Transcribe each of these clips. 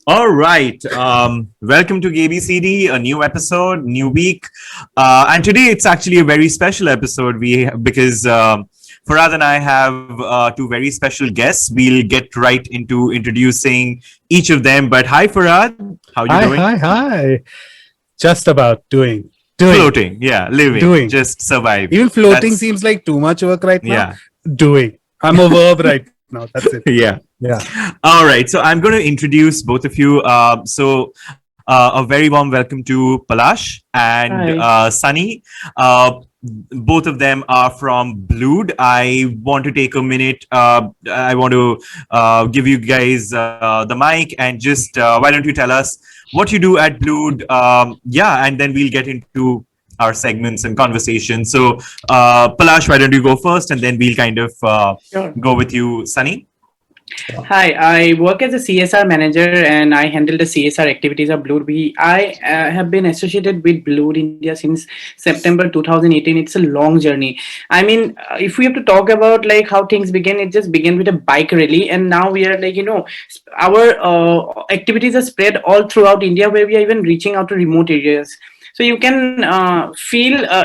All right. Welcome to GayBCD, a new episode, new week. And today it's actually a very special episode because Farhad and I have two very special guests. We'll get right into introducing each of them. But hi, Farhad. How you Hi, doing? hi, hi. Just about doing, Floating. Yeah. Living. doing. Just surviving. Even floating That's, seems like too much work right now. yeah. Doing. I'm a verb right now. That's it. Yeah. Yeah. All right. So I'm going to introduce both of you. A very warm welcome to Palash and Hi. Sunny. Both of them are from Blood. I want to take a minute. I want to give you guys the mic and just why don't you tell us what you do at Blood? Yeah, and then we'll get into our segments and conversations. So, Palash, why don't you go first, and then we'll kind of Sure. go with you, Sunny. Hi, I work as a CSR manager and I handle the CSR activities of Blood. I have been associated with Blood India since September 2018. It's a long journey. I mean, if we have to talk about like how things began, it just began with a bike rally, and now we are like our activities are spread all throughout India, where we are even reaching out to remote areas. So you can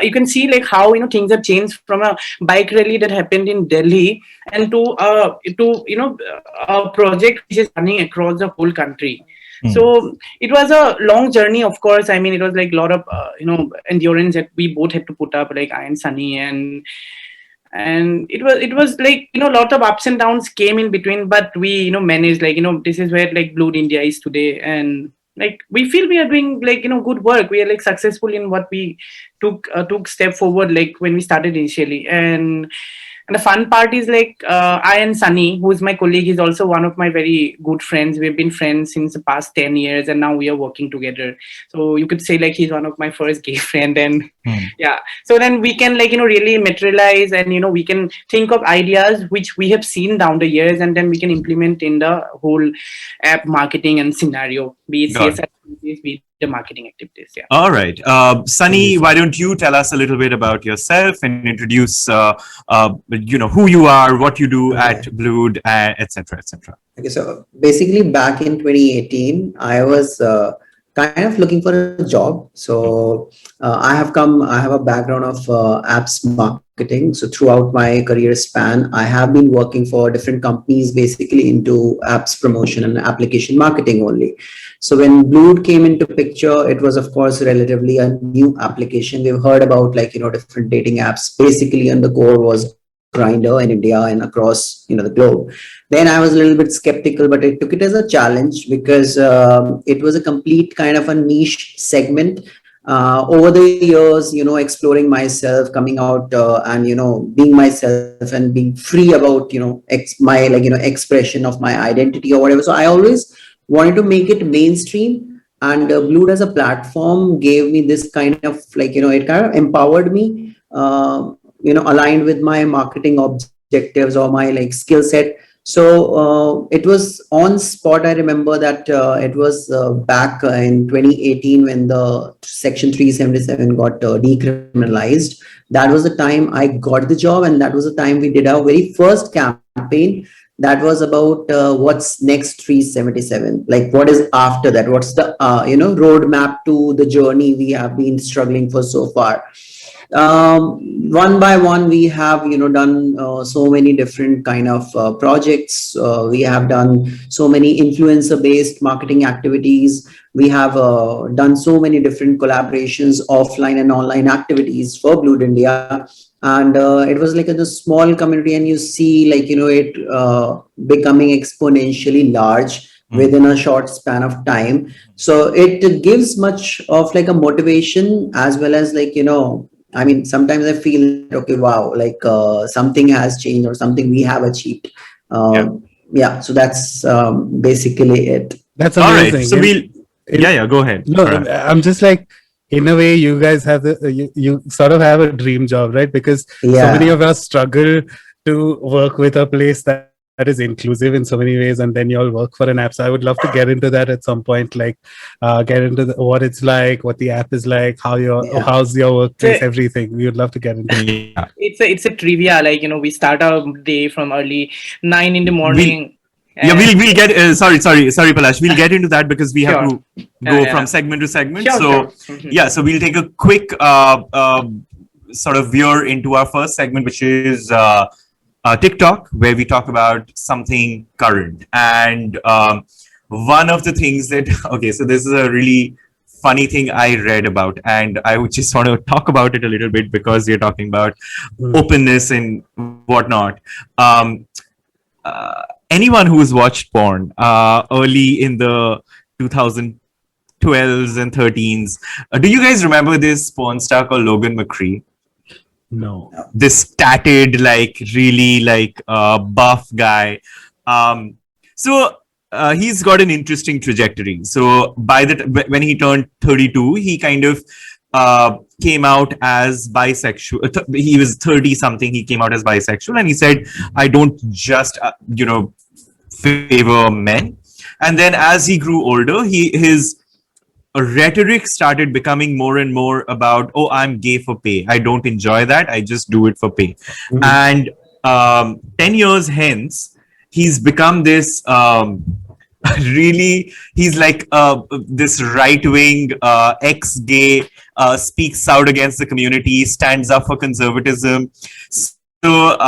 you can see like how things have changed from a bike rally that happened in Delhi and to a project which is running across the whole country. So it was a long journey, of course. I mean, it was like a lot of endurance that we both had to put up, like I and Sunny, and it was like a lot of ups and downs came in between, but we managed, like this is where like Blood India is today, and like we feel we are doing like good work. We are like successful in what we took step forward, like when we started initially. And the fun part is like I and Sunny, who is my colleague, is also one of my very good friends. We've been friends since the past 10 years, and now we are working together. So you could say like he's one of my first gay friend. And yeah, so then we can like really materialize, and we can think of ideas which we have seen down the years, and then we can implement in the whole app marketing and scenario, be it Got it. CSR activities, be it the marketing activities. Yeah. All right. Sunny, why don't you tell us a little bit about yourself and introduce, who you are, what you do Okay. at Blood, etc., etc. Okay. So basically, back in 2018, I was kind of looking for a job. So I have a background of apps marketing. So throughout my career span, I have been working for different companies, basically into apps promotion and application marketing only. So when Blood came into picture, it was of course relatively a new application. We've heard about like different dating apps. Basically, and the core was Grinder in India and across the globe. Then I was a little bit skeptical, but I took it as a challenge because it was a complete kind of a niche segment. Over the years, exploring myself, coming out and being myself and being free about my expression of my identity or whatever. So I always wanted to make it mainstream, and Blood as a platform gave me this kind of like it kind of empowered me. Aligned with my marketing objectives or my like skill set. So it was on spot. I remember that it was back in 2018 when the section 377 got decriminalized. That was the time I got the job, and that was the time we did our very first campaign. That was about what's next 377, like what is after that, what's the roadmap to the journey we have been struggling for so far. One by one, we have done so many different kind of projects. We have done so many influencer based marketing activities. We have done so many different collaborations, offline and online activities for Blood India. And it was like a small community, and you see like it becoming exponentially large within a short span of time. So it gives much of like a motivation, as well as like I mean, sometimes I feel okay, wow, like something has changed or something we have achieved. Yeah. Yeah, so that's basically it. That's All right. amazing. So yeah, go ahead. No, Farhad. I'm just like, in a way, you guys have you sort of have a dream job, right? Because so many Yeah. of us struggle to work with a place that is inclusive in so many ways, and then you all work for an app. So I would love to get into that at some point, like get into what it's like, what the app is like, Yeah. how's your workplace, So everything. We would love to get into it. Yeah. it's a trivia, like we start our day from early 9 in the We'll morning. Yeah, we'll get sorry Palash, we'll get into that because we have Sure. to go Yeah. from segment to segment. Sure, So sure. Mhm. yeah, so we'll take a quick sort of veer into our first segment, which is TikTok, where we talk about something current. And one of the things that okay, so this is a really funny thing I read about, and I would just want to talk about it a little bit because you're talking about openness and whatnot. Um, Anyone who's watched porn early in the 2012s and 13s, do you guys remember this porn star called Logan McCree? No. This tatted, like really like buff guy. So he's got an interesting trajectory. So when he turned 32, he kind of came out as bisexual. He was 30 something. He came out as bisexual, and he said, "I don't just favor men." And then as he grew older, his rhetoric started becoming more and more about, oh, I'm gay for pay. I don't enjoy that. I just do it for pay. Mhm. And 10 years hence, he's become this really, he's like this right wing ex gay, speaks out against the community, stands up for conservatism. So,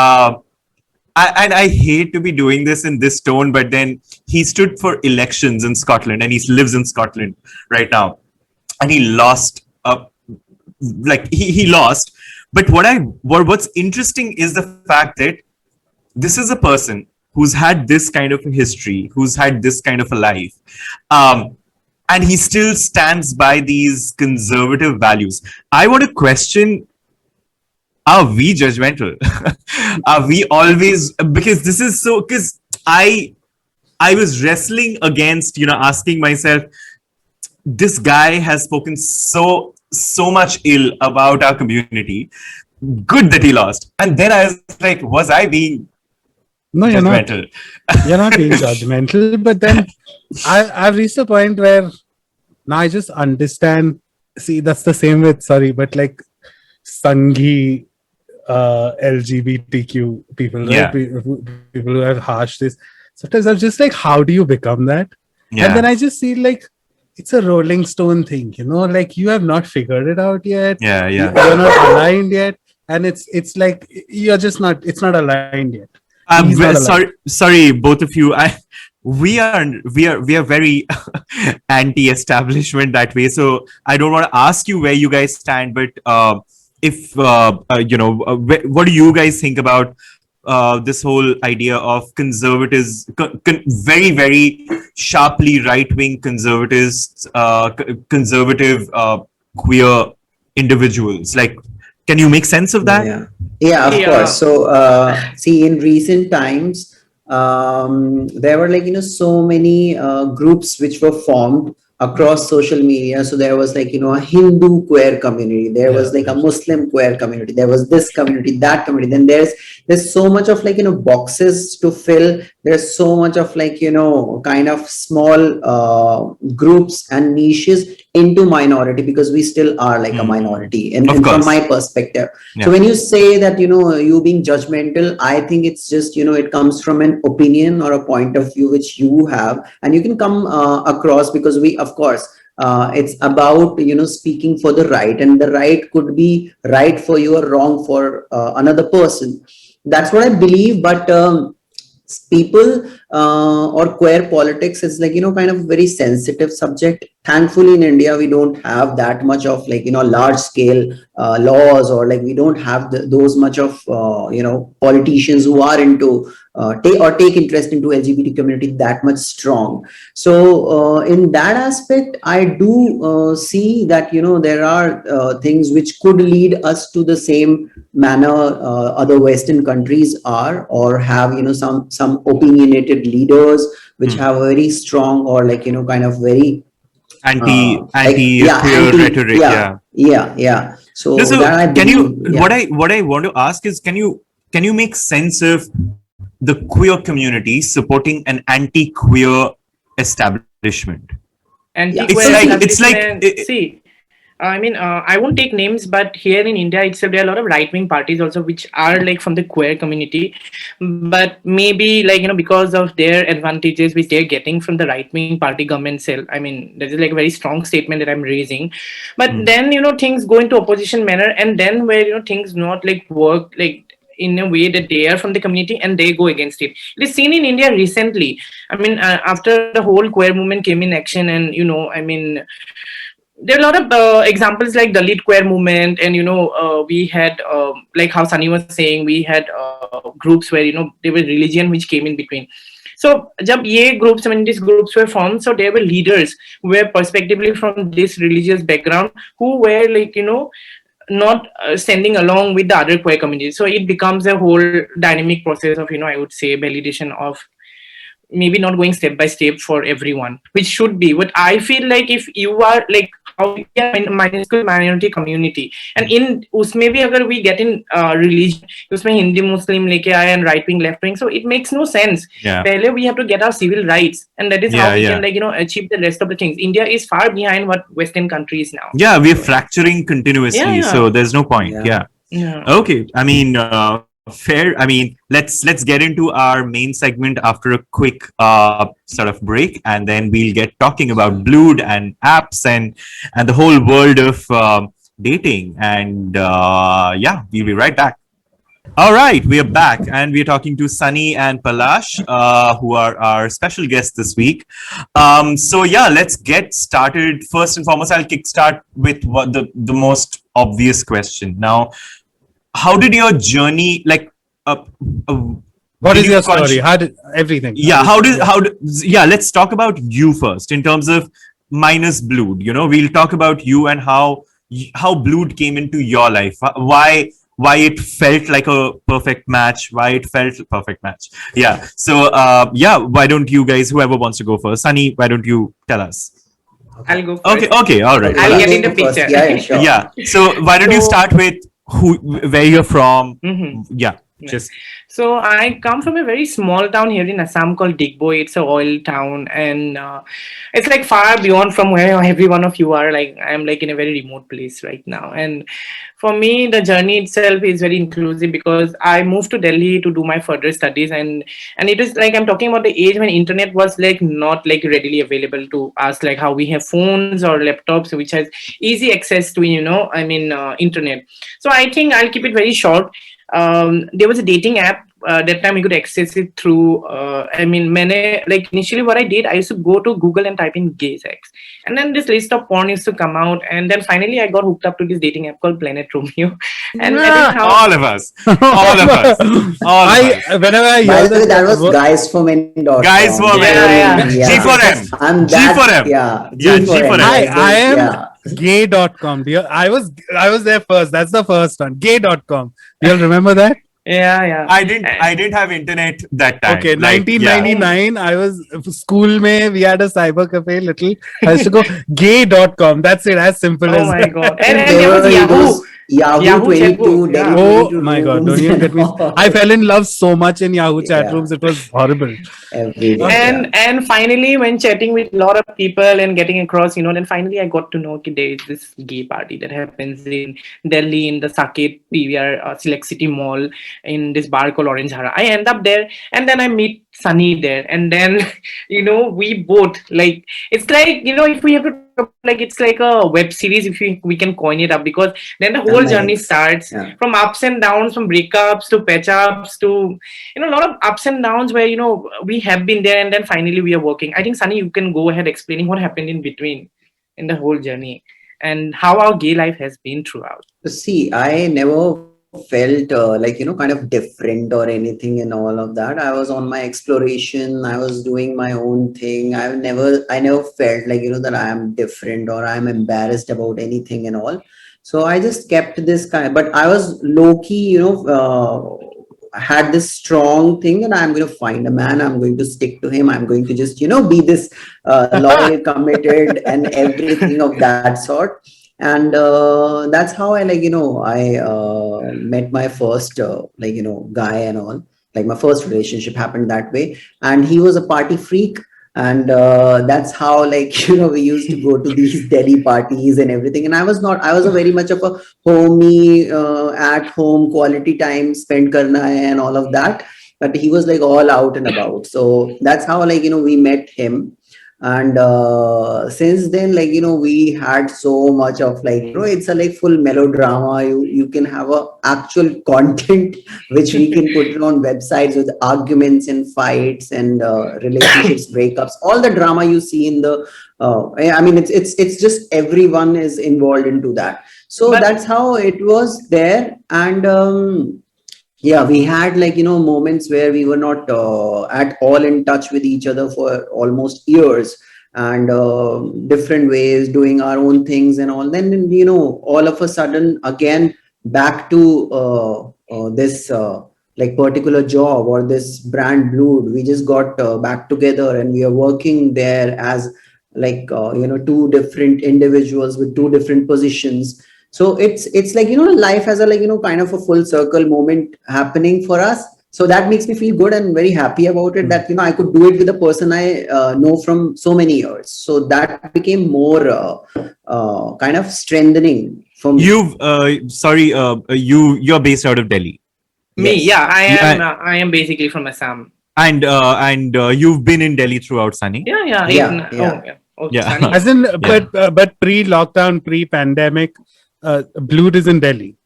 and I hate to be doing this in this tone, but then he stood for elections in Scotland, and he lives in Scotland right now, and he lost. Like he lost. But what's interesting is the fact that this is a person who's had this kind of a history, who's had this kind of a life, and he still stands by these conservative values. I want to question, are we judgmental? Are we always, because this is so, because I was wrestling against, asking myself, this guy has spoken so much ill about our community. Good that he lost. And then I was like, was I being No, you're not. judgmental? You're not being judgmental, but then I've reached a point where now I just understand. See, that's the same with, sorry, but like Sanghi LGBTQ people, right? Yeah. People who have harsh this. Sometimes I'm just like, how do you become that? Yeah. And then I just feel like it's a Rolling Stone thing, like you have not figured it out yet. Yeah. You're not aligned yet, and it's like you're just not. It's not aligned yet. He's not aligned. Sorry, both of you. We are very anti-establishment that way. So I don't want to ask you where you guys stand, but if what do you guys think about this whole idea of conservatives, very very sharply right-wing conservatives, conservative queer individuals? Like, can you make sense of that? Yeah, of Yeah. course. So, see, in recent times, there were so many groups which were formed across social media. So there was a Hindu queer community, there was a Muslim queer community, there was this community, that community. Then there's so much of boxes to fill. There's so much of kind of small groups and niches into minority, because we still are a minority and from course. my perspective. Yeah. So when you say that you being judgmental, I think it's just it comes from an opinion or a point of view which you have, and you can come across, because we, of course, it's about speaking for the right, and the right could be right for you or wrong for another person. That's what I believe. But people or queer politics is kind of very sensitive subject. Thankfully in India we don't have that much of large scale laws, or we don't have those much of politicians who are into take interest into LGBT community that much strong. So in that aspect, I do see that there are things which could lead us to the same manner other Western countries are, or have some opinionated leaders which have a very strong, or kind of very anti anti- rhetoric. yeah. So, No, so that I can you? believe, yeah. What I want to ask is, can you make sense of the queer community supporting an anti-queer establishment? Anti-queer It's like establishment. See, I mean, I won't take names, but here in India itself, there are a lot of right-wing parties also, which are like from the queer community. But maybe like, because of their advantages which they're getting from the right-wing party government cell. I mean, that is like a very strong statement that I'm raising. But then, things go into opposition manner, and then where, things not like work like in a way that they are from the community and they go against it. It is seen in India recently. I mean, after the whole queer movement came in action, and I mean, there are a lot of examples like Dalit queer movement, and we had like how Sunny was saying, we had groups where there was religion which came in between. So jab ye groups, I mean, these groups were formed, so there were leaders who were perspectively from this religious background, who were like not standing along with the other queer communities. So it becomes a whole dynamic process of I would say validation of maybe not going step by step for everyone, which should be. But I feel like if you are like how we are in minuscule minority community, and in usme bhi agar we get in religion, usme Hindi Muslim leke aaye and right wing left wing, so it makes no sense. Yeah. Pehle we have to get our civil rights, and that is how Yeah, we yeah. can like achieve the rest of the things. India is far behind what Western countries now. Yeah, we're fracturing continuously, Yeah, yeah. so there's no point. Yeah. Yeah. Okay. I mean, fair. I mean, let's get into our main segment after a quick sort of break, and then we'll get talking about Blued and apps and the whole world of dating. And yeah, we'll be right back. All right, we are back, and we're talking to Sunny and Palash, who are our special guests this week. So yeah, let's get started. First and foremost, I'll kickstart with what the most obvious question. Now, how did your journey like? What did is you your story? How did everything? Yeah, yeah, let's talk about you first in terms of minus Blued. We'll talk about you and how Blued came into your life. Why it felt like a perfect match, why it felt a perfect match. Yeah. So yeah, why don't you guys, whoever wants to go first? Sunny, why don't you tell us? I'll go first. Okay, all right. I'll get in the Go first. picture. Yeah, sure. Yeah. So why don't you So- start with where you're from? Mhm. Yeah. Right. Just So I come from a very small town here in Assam called Digboi. It's a oil town, and it's like far beyond from where every one of you are. Like I'm like in a very remote place right now, and for me the journey itself is very inclusive because I moved to Delhi to do my further studies, and it is like I'm talking about the age when internet was like not like readily available to us, like how we have phones or laptops which has easy access to internet. So I think I'll keep it very short. There was a dating app that time we could access it through like initially what I did, I used to go to Google and type in gay sex, and then this list of porn used to come out, and then finally I got hooked up to this dating app called Planet Romeo, and that is how all of us, all of us, all of us. Whenever I By hear the way, that was word- guysformen.com. Guys for men. Yeah. G for M. I'm G that, for M. Yeah. Yeah, G for M. I am Yeah. gay.com. I was there first. That's the first one. Gay.com. Do you all remember that? yeah. I didn't have internet that time. Okay, Like, yeah. 1999. I was school mein, we had a cyber cafe little. I used to go gay.com. That's it, as simple Oh as my that. god. And There there was were Yahoo. those Yahoo Yahoo 22, chatbook, Delhi yeah. 22 Oh my god, rooms don't even get me. and all. I fell in love so much in Yahoo chat Yeah. rooms. It was horrible. Everywhere. And finally, when chatting with a lot of people and getting across, then finally I got to know that there is this gay party that happens in Delhi in the Saket PVR Select City Mall in this bar called Orange Hara. I end up there, and then I meet Sunny there, and then we both like it's like if we have to like it's like a web series if we can coin it up, because then the whole journey Nice. starts Yeah. from ups and downs, from breakups to patch ups to a lot of ups and downs where we have been there, and then finally we are working. I think Sunny, you can go ahead explaining what happened in between in the whole journey and how our gay life has been throughout. See, I never felt kind of different or anything and all of that. I was on my exploration. I was doing my own thing. I never felt like, that I am different or I'm embarrassed about anything and all. So I just kept this but I was low key, had this strong thing that I'm going to find a man. I'm going to stick to him. I'm going to just, be this loyal, committed and everything of that sort. And that's how I met my first guy and all. Like my first relationship happened that way, and he was a party freak. and that's how, like, we used to go to these Delhi parties and everything. And I was a very much of a homey, at home quality time spent karna hai and all of that, but he was like all out and about. So that's how, like, we met him. And since then, like, we had so much of, like, it's a like full melodrama. You can have a actual content which we can put it on websites with arguments and fights and relationships breakups, all the drama you see in the I mean, it's just everyone is involved into that. So But- that's how it was there. And yeah, we had, like, moments where we were not at all in touch with each other for almost years, and different ways doing our own things and all. Then, all of a sudden, again, back to this like particular job or this brand Blood. We just got back together, and we are working there as, like, two different individuals with two different positions. So it's like, life has a, like, kind of a full circle moment happening for us. So that makes me feel good and very happy about it, that, I could do it with a person I know from so many years. So that became more kind of strengthening for me. You're based out of Delhi, Me, Yes. yeah, You- I am basically from Assam. and you've been in Delhi throughout, Sunny. Yeah, yeah, Yeah, yeah. Oh, yeah. Oh, Yeah. Sunny. As in, but pre-lockdown, pre-pandemic, Blood is in Delhi.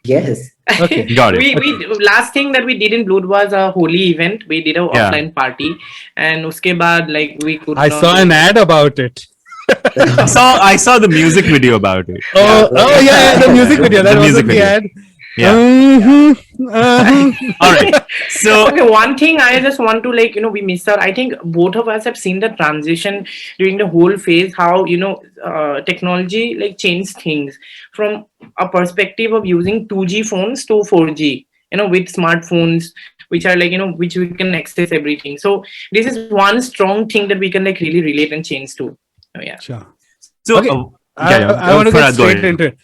Yes. Okay. Got it. we last thing that we did in Blood was a holy event. We did a Yeah. offline party, and uske baad, like, we could I not saw do an it. ad about it. I saw the music video about it. Oh yeah, the music video. That The was music the video. ad. Yeah. All right. So Okay, one thing I just want to, like, we missed out. I think both of us have seen the transition during the whole phase, how, technology, like, changed things from a perspective of using 2G phones to 4G, with smartphones, which are, like, which we can access everything. So this is one strong thing that we can, like, really relate and change to. Oh, yeah. Sure. so Okay. I want to Farhad, get go straight ahead. into it.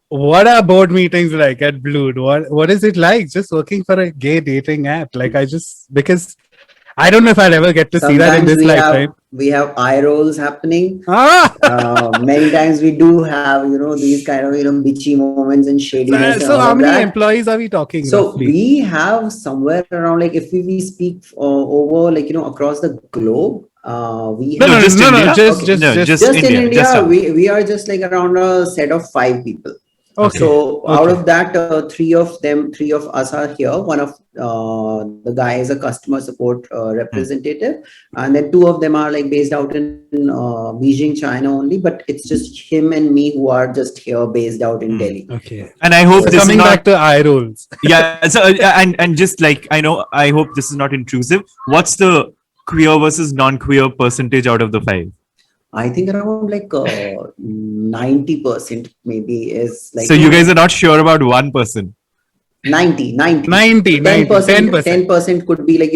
What are board meetings like at Blood? What is it like just working for a gay dating app? Like, because I don't know if I'll ever get to see that in Sometimes this lifetime. we have eye rolls happening. Ah! Many times we do have, these kind of, bitchy moments and shadiness and So all how of many that. employees are we talking So roughly? we have somewhere around, like, if we speak over, like, across the globe, we No, have just India? just Okay. No, just just in India. India, Just we are just like around a set of 5 people. okay. So out Okay. of that, three of us are here. One of the guy is a customer support representative, and then 2 of them are, like, based out in Beijing, China only. But it's just him and me who are just here, based out in Delhi. Okay. And I hope So this coming is not. back to eye rolls. Yeah. So and just like I hope this is not intrusive. What's the queer versus non-queer percentage out of the 5? I think around, like, 90% maybe is, like. So you guys are not sure about one person. 90. 90, 10%, 10%. 10% could be, like,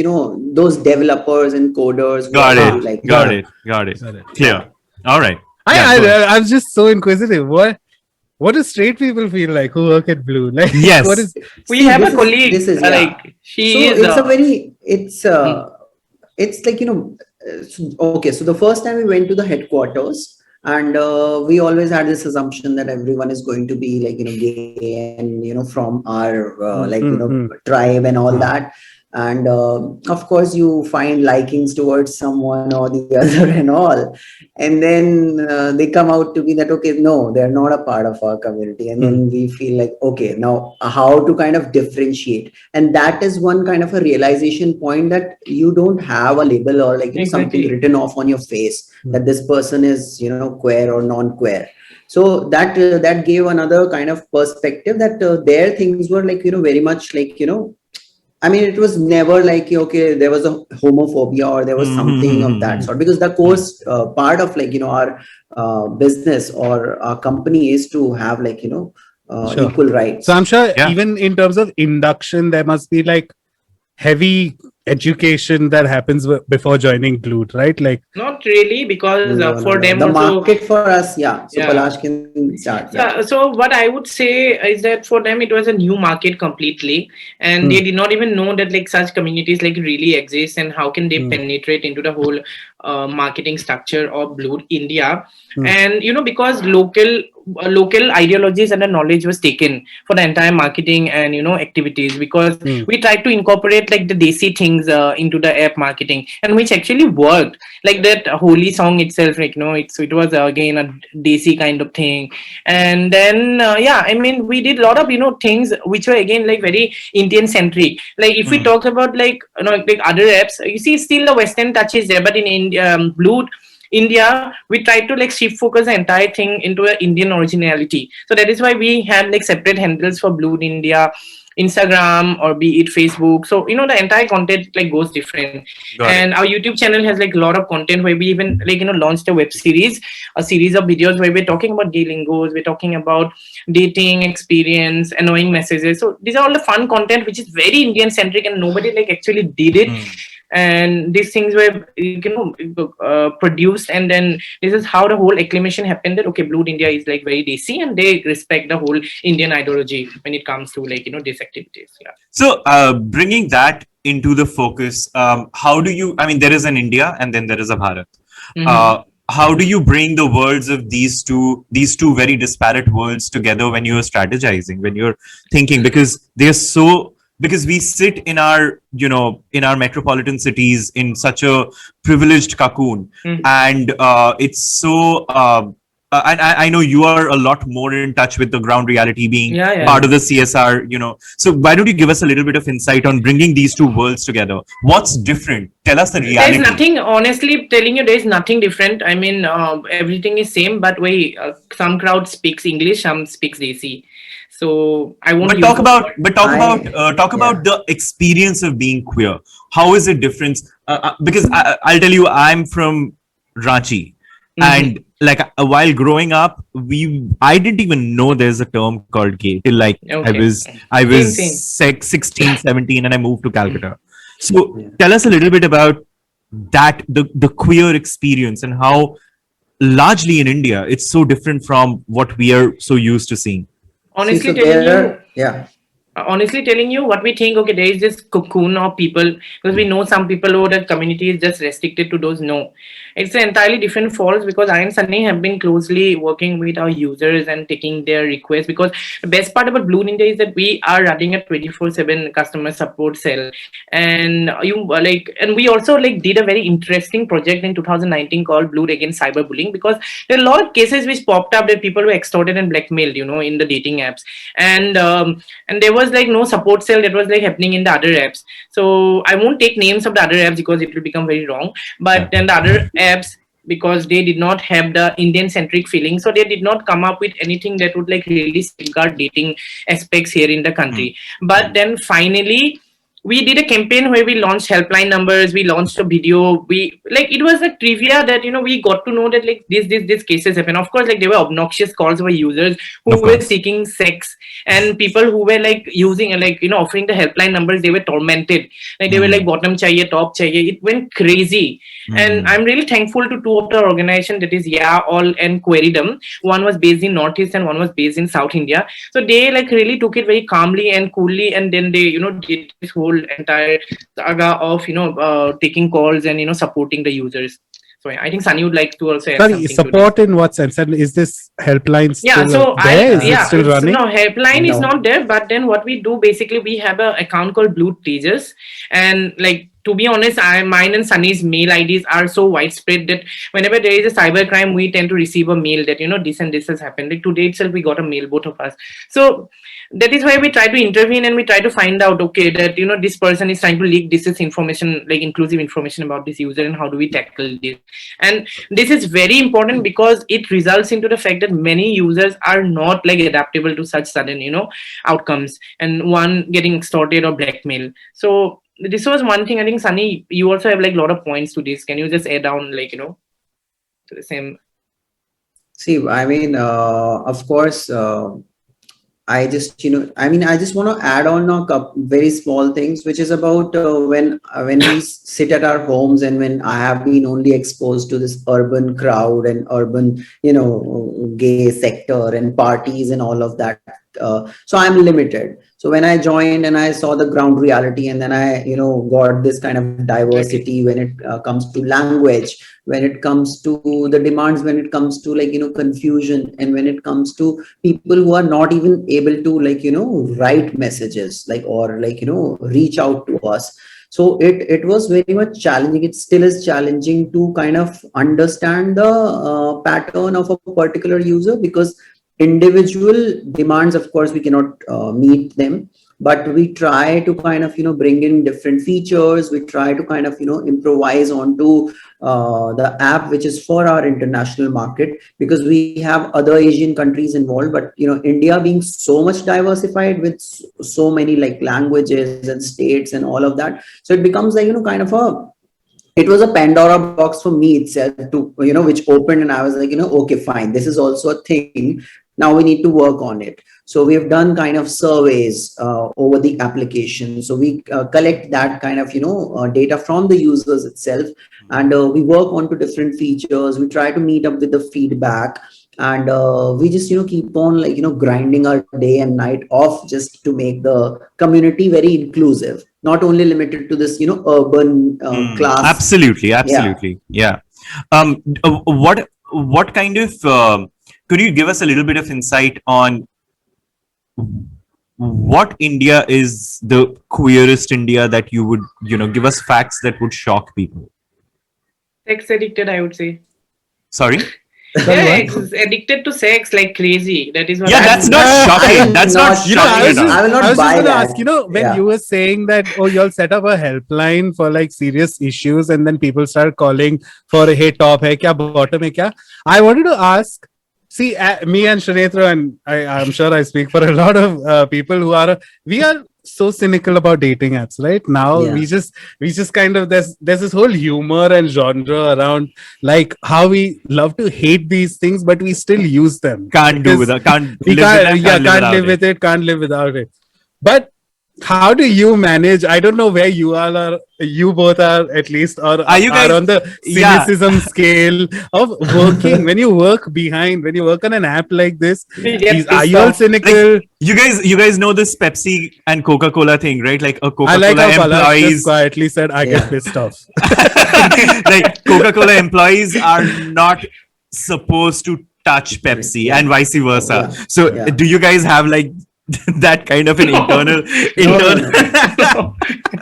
those developers and coders. who Got are, it. Like, Got it. Clear. All right. Yeah, go ahead. I was just so inquisitive. What do straight people feel like who work at Blue? Like, Yes. what is We See, have a this is- colleague, this is, yeah. like, she So is. it's a very, it's like, okay. So the first time we went to the headquarters, and we always had this assumption that everyone is going to be, like, gay and, from our like, tribe and all that. And of course, you find likings towards someone or the other and all. And then they come out to be that, okay, no, they're not a part of our community. And then we feel like, okay, now how to kind of differentiate. And that is one kind of a realization point, that you don't have a label or, like, something Exactly. written off on your face that this person is, queer or non-queer. So that gave another kind of perspective, that their things were, like, very much like, I mean, it was never like, okay, there was a homophobia or there was something of that sort, because the course part of, like, our business or our company is to have, like, Sure. equal rights. So I'm sure Yeah. even in terms of induction, there must be like heavy education that happens before joining Blood, right? Like, Not really, because No, no, for no. them The also. market for us, yeah. So Yeah. Palash can start. Yeah. Yeah, so what I would say is that for them it was a new market completely, and they did not even know that like such communities like really exist, and how can they penetrate into the whole marketing structure of Blue India. And because local ideologies and the knowledge was taken for the entire marketing and activities, because we tried to incorporate like the desi things into the app marketing, and which actually worked. Like that holy song itself, like it was again a desi kind of thing. And then I mean, we did a lot of things which were again like very Indian centric. Like if we talk about like like other apps, you see still the Western touch is there, but in India, Blue India, we tried to like shift focus the entire thing into an Indian originality. So that is why we had like separate handles for Blue India, Instagram, or be it Facebook. So the entire content like goes different. Got it. And our YouTube channel has like a lot of content where we even like launched a web series, a series of videos where we're talking about gay lingos, we're talking about dating experience, annoying messages. So these are all the fun content which is very Indian centric, and nobody like actually did it. And these things were produced, and then this is how the whole acclamation happened, that okay, Blue India is like very desi, and they respect the whole Indian ideology when it comes to like these activities. Yeah. So, bringing that into the focus, how do you? I mean, there is an India and then there is a Bharat. How do you bring the worlds of these two very disparate worlds together when you're strategizing, when you're thinking? Because they're so, because we sit in our in our metropolitan cities in such a privileged cocoon, and it's so. And I know you are a lot more in touch with the ground reality, being part of the CSR, So why don't you give us a little bit of insight on bringing these two worlds together? What's different? Tell us the reality. There's nothing, honestly telling you, there's nothing different. I mean, everything is same, but some crowd speaks English, some speaks Desi. So I won't. But talk about the experience of being queer. How is it different? Because I'll tell you, I'm from Ranchi, and like while growing up, I didn't even know there's a term called gay till like I was Same. 16, 17, and I moved to Calcutta. So tell us a little bit about that, the queer experience, and how largely in India it's so different from what we are so used to seeing. Honestly telling you what we think, okay, there is this cocoon of people, because we know some people who the community is just restricted to those. No, it's an entirely different falls, because I and Sunny have been closely working with our users and taking their requests, because the best part about Blue India is that we are running a 24/7 customer support cell. And and we also like did a very interesting project in 2019 called Blue Against Cyberbullying, because there are a lot of cases which popped up that people were extorted and blackmailed in the dating apps. And there was like no support cell that was like happening in the other apps. So I won't take names of the other apps because it will become very wrong. But then the other apps, because they did not have the Indian centric feeling, so they did not come up with anything that would like really safeguard dating aspects here in the country. But then finally we did a campaign where we launched helpline numbers, we launched a video, we like, it was a trivia that we got to know that like these cases happen. Of course, like there were obnoxious calls by users who were seeking sex, and people who were like using and like offering the helpline numbers, they were tormented. Like they were like bottom chahiye, top chahiye. It went crazy. And I'm really thankful to two of the organization, that is All and Queridom. One was based in Northeast and one was based in South India. So they like really took it very calmly and coolly, and then they did this whole entire saga of taking calls and supporting the users. So I think Sunny would like to also add something support in what sense? And is this helpline still there? Is it still running? No, helpline is not there. But then what we do, basically, we have an account called Blue Tejas, and like, to be honest, mine and Sunny's mail IDs are so widespread that whenever there is a cyber crime, we tend to receive a mail that this and this has happened. Like today itself, we got a mail, both of us. So that is why we try to intervene, and we try to find out, okay, that this person is trying to leak this information, like inclusive information about this user, and how do we tackle this. And this is very important because it results into the fact that many users are not like adaptable to such sudden outcomes, and one getting extorted or blackmail. So this was one thing. I think Sunny, you also have like a lot of points to this. Can you just add down like to the same? See, I mean, of course, I just, I just want to add on a couple very small things, which is about when we sit at our homes, and when I have been only exposed to this urban crowd and urban, gay sector and parties and all of that. So I'm limited. So when I joined and I saw the ground reality, and then I, got this kind of diversity when it comes to language, when it comes to the demands, when it comes to like, confusion, and when it comes to people who are not even able to like, write messages, like, or like, reach out to us. So it was very much challenging. It still is challenging to kind of understand the pattern of a particular user, because individual demands, of course, we cannot meet them, but we try to kind of bring in different features. We try to kind of improvise onto the app, which is for our international market, because we have other Asian countries involved. But India being so much diversified with so many like languages and states and all of that, so it becomes like kind of a, it was a Pandora box for me itself to, which opened, and I was like, okay, fine, this is also a thing. Now we need to work on it. So we have done kind of surveys over the application. So we collect that kind of, data from the users itself, and we work on to different features. We try to meet up with the feedback, and we just, keep on like, grinding our day and night off, just to make the community very inclusive, not only limited to this, urban class. Absolutely. Yeah. What kind of could you give us a little bit of insight on what India is the queerest India that you would, give us facts that would shock people? Sex addicted, I would say. Sorry? Yeah, addicted to sex like crazy. That is what. Yeah, that's not shocking. That's not shocking. I will not buy that. Ask, when Yeah. you were saying that, oh, you'll set up a helpline for like serious issues, and then people start calling for, hey, top hai kya, bottom hai kya? I wanted to ask, see, me and Sunetro, and I'm sure I speak for a lot of people who are, we are so cynical about dating apps right now. Yeah. we just kind of, there's this whole humor and genre around like how we love to hate these things, but we still use them. Can't live with it. Can't live without it. But how do you manage? I don't know where you all are. You both are, at least, or Are you guys- on the cynicism scale of working. When you work on an app like this, are you all cynical? Like, you guys know this Pepsi and Coca-Cola thing, right? Like a I Coca-Cola like how Palash employees, just quietly said, I Yeah. get pissed off. like Coca-Cola employees are not supposed to touch Pepsi and vice versa. Yeah. So Yeah. do you guys have like that kind of an internal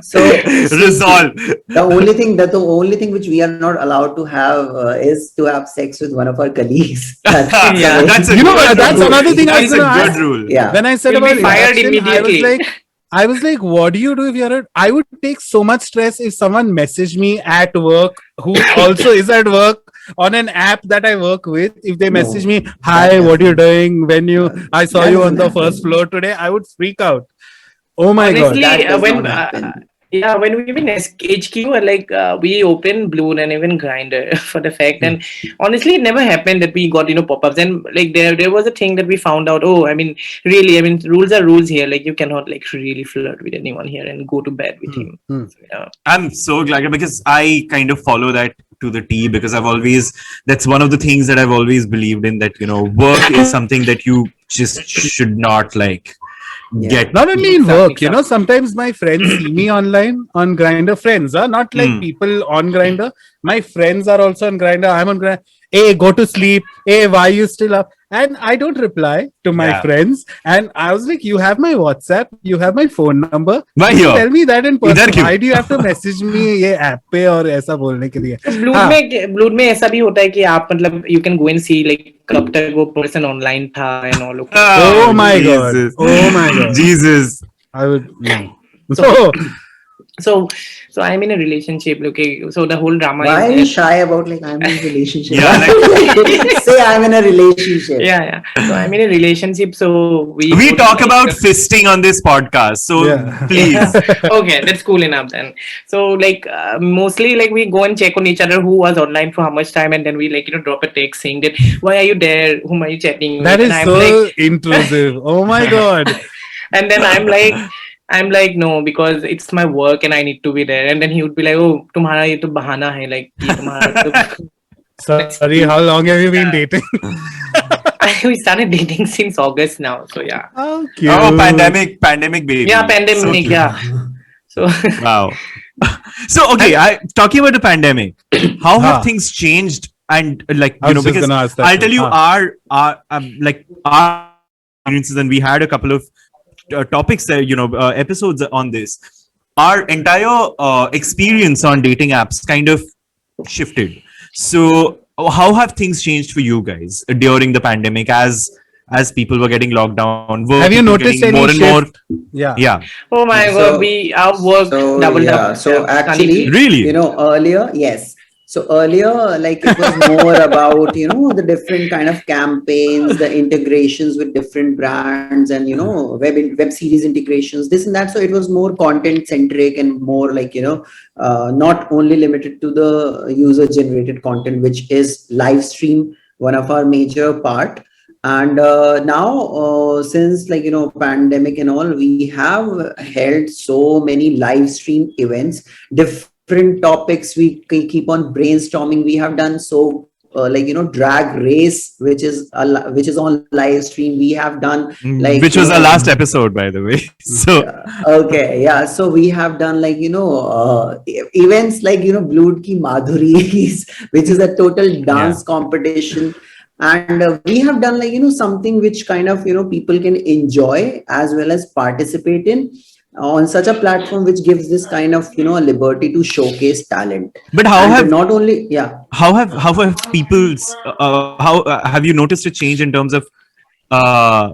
So resolve? the only thing which we are not allowed to have is to have sex with one of our colleagues. Yeah, that's a You know, good that's rule. another thing I That's was a gonna good ask. rule. Yeah. When I said You'll be about fired reaction, immediately. I was like, what do you do if you're at, I would take so much stress if someone messaged me at work who also is at work on an app that I work with. If they No, message me, that hi, what are you doesn't- doing? I saw that you on doesn't the happen. first floor today, I would freak out. Oh my Honestly, god. That does when not happen. when we were in HQ, like we opened Blue and even Grinder for the fact, and honestly, it never happened that we got pop-ups. And like there was a thing that we found out. Oh, really, rules are rules here. Like you cannot like really flirt with anyone here and go to bed with him. So, yeah. I'm so glad because I kind of follow that to the T, because that's one of the things that I've always believed in, that work is something that you just should not like Yeah. get. Not only in work, Exactly. sometimes my friends see me online on Grinder. Friends, not like people on Grinder. My friends are also on Grinder. I'm on Grinder. Hey, go to sleep. Hey, why you still up? And I don't reply to my Yeah. friends. And I was like, you have my WhatsApp, you have my phone number. Why You here? tell me that in इधर person. क्यों? Why do you have to message me ये app पे और ऐसा बोलने के लिए? ब्लूड में ऐसा भी होता है कि आप मतलब you can go and see like कब तक वो person online था and all. Oh my God. Jesus. Oh my God. Jesus. I would no. So So I'm in a relationship. Okay, so the whole drama Why is are you that. shy about like I'm in a relationship? Yeah, Why don't you say I'm in a relationship? Yeah. So I'm in a relationship. So we we go to talk like. about fisting on this podcast, so Yeah. please. Okay, that's cool enough then. So like mostly like we go and check on each other who was online for how much time, and then we like drop a text saying that why are you there? Whom are you chatting with? That And is I'm like, so intrusive. Oh my god. and then I'm like no, because it's my work and I need to be there. And then he would be like, oh, तुम्हारा ये तो बहाना है, like ये तुम्हारा तो Sorry, how long have you been dating? we started dating since August now. So yeah, How Oh, cute. pandemic yeah, baby. So pandemic, cute. yeah. So Wow. So okay, I talking about the pandemic. How have Ha. things changed? And like I was just because gonna ask that I'll too. tell you Ha. our like our experiences, and we had a couple of topics, episodes on this. Our entire experience on dating apps kind of shifted. So how have things changed for you guys during the pandemic as people were getting locked down? Were Have you people noticed getting more any and more? shift? Yeah. Yeah, oh my god, So, we our work so doubled yeah. up. So Sunny, actually, please. really. earlier, yes. So earlier, like it was more about, the different kind of campaigns, the integrations with different brands and, web series integrations, this and that. So it was more content centric and more like, not only limited to the user generated content, which is live stream, one of our major part. And now since like pandemic and all, we have held so many live stream events, different topics we keep on brainstorming. We have done so like drag race, which is on live stream. We have done like Which was our last episode, by the way. So okay, yeah, so we have done like events like Blood Ki Madhuri, which is a total yeah, dance competition. And we have done like something which kind of people can enjoy as well as participate in on such a platform, which gives this kind of a liberty to showcase talent. but And not only, yeah. how have people's how have you noticed a change in terms of uh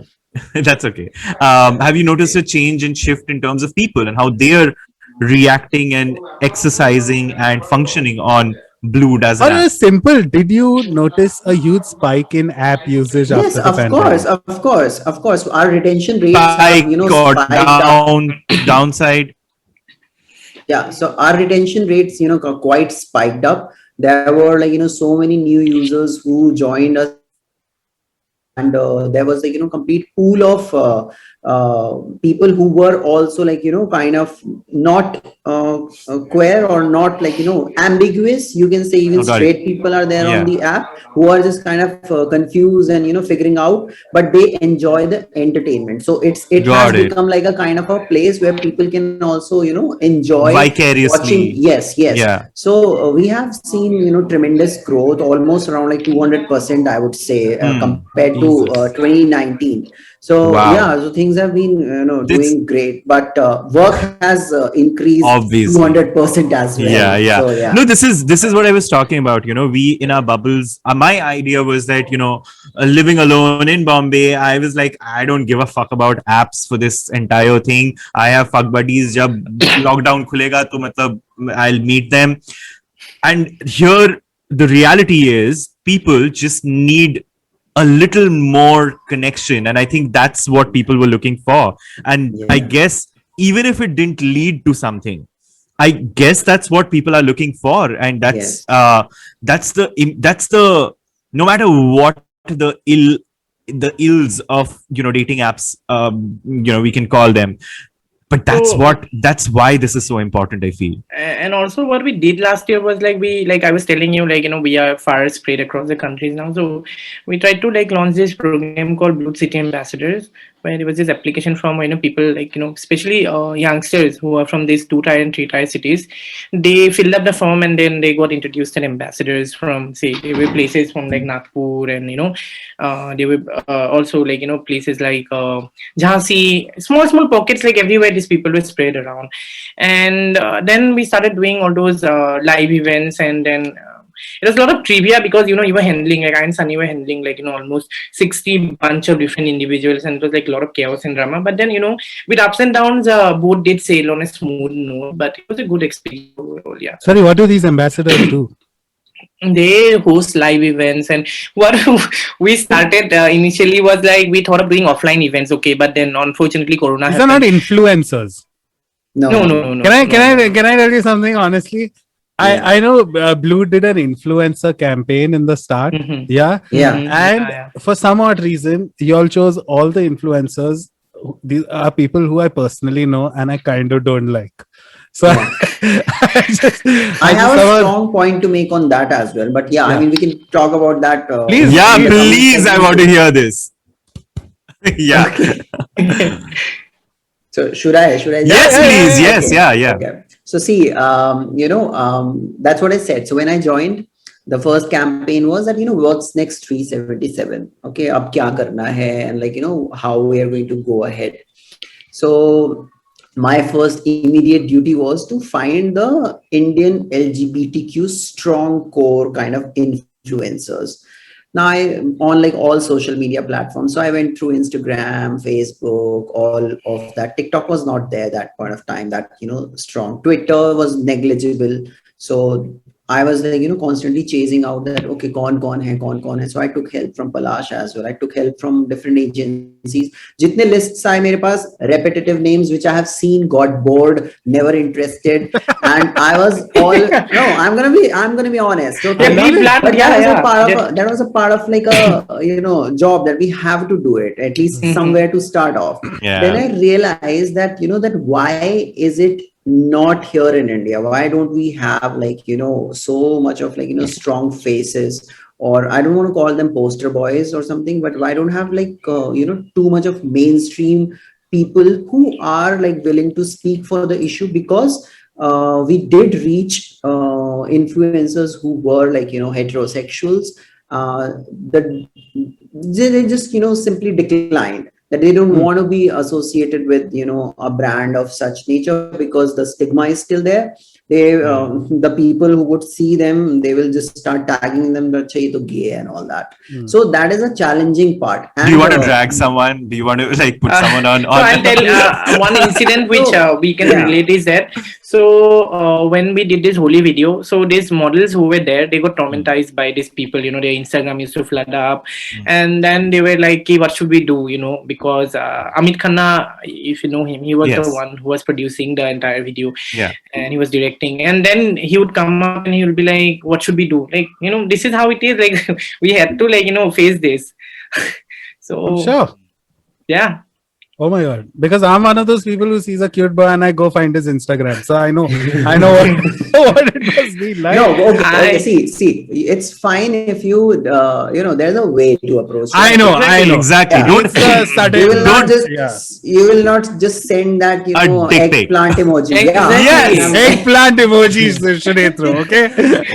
that's okay. Have you noticed a change and shift in terms of people and how they're reacting and exercising and functioning on Blued as an Or app? simple, did you notice a huge spike in app usage Yes, after the of course, pandemic? of course, of course. Our retention rates have, Spike or spiked up. downside? Yeah, so our retention rates, quite spiked up. There were like, so many new users who joined us and there was like complete pool of people who were also like kind of not queer or not like ambiguous, you can say. Even Oh, got it. straight people are there on Yeah, the app who are just kind of confused and figuring out, but they enjoy the entertainment. So it has got it. become like a kind of a place where people can also enjoy watching. Vicariously. Yes, yes. Yeah. So we have seen tremendous growth, almost around like 200%, I would say, compared to Jesus. 2019. So Wow. yeah, so things have been It's doing great, but work has increased obviously. 200% as Yeah, well. yeah. So yeah. No, this is what I was talking about. We in our bubbles. My idea was that living alone in Bombay, I was like, I don't give a fuck about apps for this entire thing. I have fuck buddies. Jab lockdown खुलेगा तो मतलब I'll meet them. And here the reality is, people just need a little more connection, and I think that's what people were looking for. And I Yeah. guess even if it didn't lead to something, I guess that's what people are looking for, and Yes. that's the no matter what the ills of dating apps, we can call them, but So that's why this is so important, I feel. and also what we did last year was like we like I was telling you, like we are far spread across the countries now. So we tried to like launch this program called Blue City Ambassadors, where there was this application from people like especially youngsters who are from these 2 tier and 3 tier cities. They filled up the form and then they got introduced as ambassadors from, say, they were places from like Nagpur, and they were also like places like Jhansi, small pockets, like everywhere these people were spread around. And then we started doing all those live events, and then it was a lot of trivia because, you know, you were handling, like I and Sunny were handling like, you know, almost 60 bunch of different individuals, and it was like a lot of chaos and drama. But then, you know, with ups and downs, both did sail on a smooth note, but it was a good experience overall. Yeah. Sorry, what do these ambassadors do? They host live events, and what we started initially was like we thought of doing offline events, okay, but then unfortunately Corona These are not happened. influencers. No, No. Can I no. tell you something honestly? Yeah. I know Blue did an influencer campaign in the start. Mhm. Yeah. Yeah. Mhm. And Yeah. for some odd reason, you all chose all the influencers. These are people who I personally know and I kind of don't like. So Yeah. I have a somehow- strong point to make on that as well. But yeah, I Yeah. mean, we can talk about that. Please. Yeah, in the coming please, I segment. want to hear this. Yeah. So should I? Should I? Yes, yeah, please. yeah, Yes, Okay. yeah. Okay. So see, that's what I said. So when I joined, the first campaign was that, what's next 377? Okay, ab kya karna hai? And like, how we are going to go ahead. So my first immediate duty was to find the Indian LGBTQ strong core kind of influencers. Now I on like all social media platforms. So I went through Instagram, Facebook, all of that. TikTok was not there that point of time, that strong. Twitter was negligible. So I was like, constantly chasing out that, okay, kaun hai. So I took help from Palash as well. I took help from different agencies. Jitne lists aaye mere paas, repetitive names which I have seen, got bored, never interested, and I was all no. I'm gonna be honest. Okay, Yeah, we planned. but that was Yeah. a part of that was a part of like a job that we have to do it at least somewhere to start off. Yeah. Then I realized that that why is it not here in India? Why don't we have like so much of like strong faces, or I don't want to call them poster boys or something, but why don't have like too much of mainstream people who are like willing to speak for the issue? Because we did reach influencers who were like heterosexuals. That they just simply declined, that they don't want to be associated with a brand of such nature because the stigma is still there. They the people who would see them, they will just start tagging them that "Chai to gay" and all that. So that is a challenging part. And Do you want to drag someone? Do you want to like put someone on? So I'll tell one incident which we can relate is that. So when we did this holy video, so these models who were there, they got traumatized by these people. Their Instagram used to flood up, and then they were like, "What should we do?" Because Amit Khanna, if you know him, he was the one who was producing the entire video, and he was directing. And then he would come up and he would be like, "What should we do?" Like, this is how it is. Like we had to like face this. So sure. yeah. Oh my god! Because I'm one of those people who sees a cute boy and I go find his Instagram, so I know what it must be like. No, okay. See, it's fine if you there's a way to approach. I know exactly. Yeah. Don't It's the sudden- you will not just send that dick pic. eggplant emoji. Exactly. Yes, eggplant emojis, Sunetro. Okay.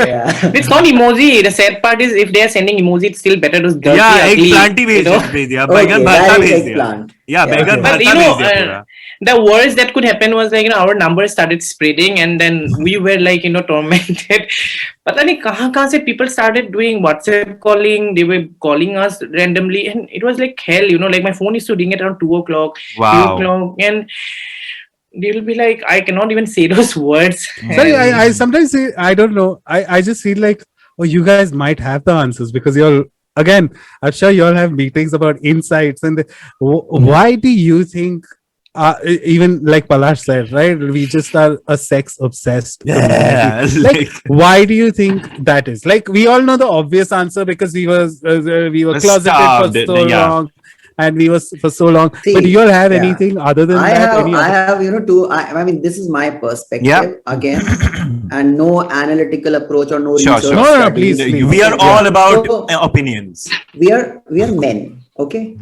Yeah. It's not emoji. The sad part is if they are sending emoji, it's still better to dirty, Yeah, ugly, eggplant he you know. भेज दिया, Okay, बैगन भरता that is भेज दिया. eggplant. Yeah, Yeah, बैगन okay. But भरता भेज दिया पूरा. the worst that could happen was like our numbers started spreading, and then we were like tormented. पता नहीं कहाँ से people started doing WhatsApp calling. They were calling us randomly, and it was like hell. Like my phone used to ring at around 2 o'clock, Wow. 3 o'clock, and they'll be like, I cannot even say those words. Sorry, I sometimes say I don't know. I just feel like, oh, you guys might have the answers because you're again. I'm sure you all have meetings about insights and why do you think? Even like Palash said, right? We just are a sex obsessed community. Like, why do you think that is? Like, we all know the obvious answer because we were closeted for so long. And we was for so long. See, but do you all have anything other than that? I have two. I mean, this is my perspective again, and no analytical approach or no research. No, studies. please. We are all about opinions. We are men. Okay.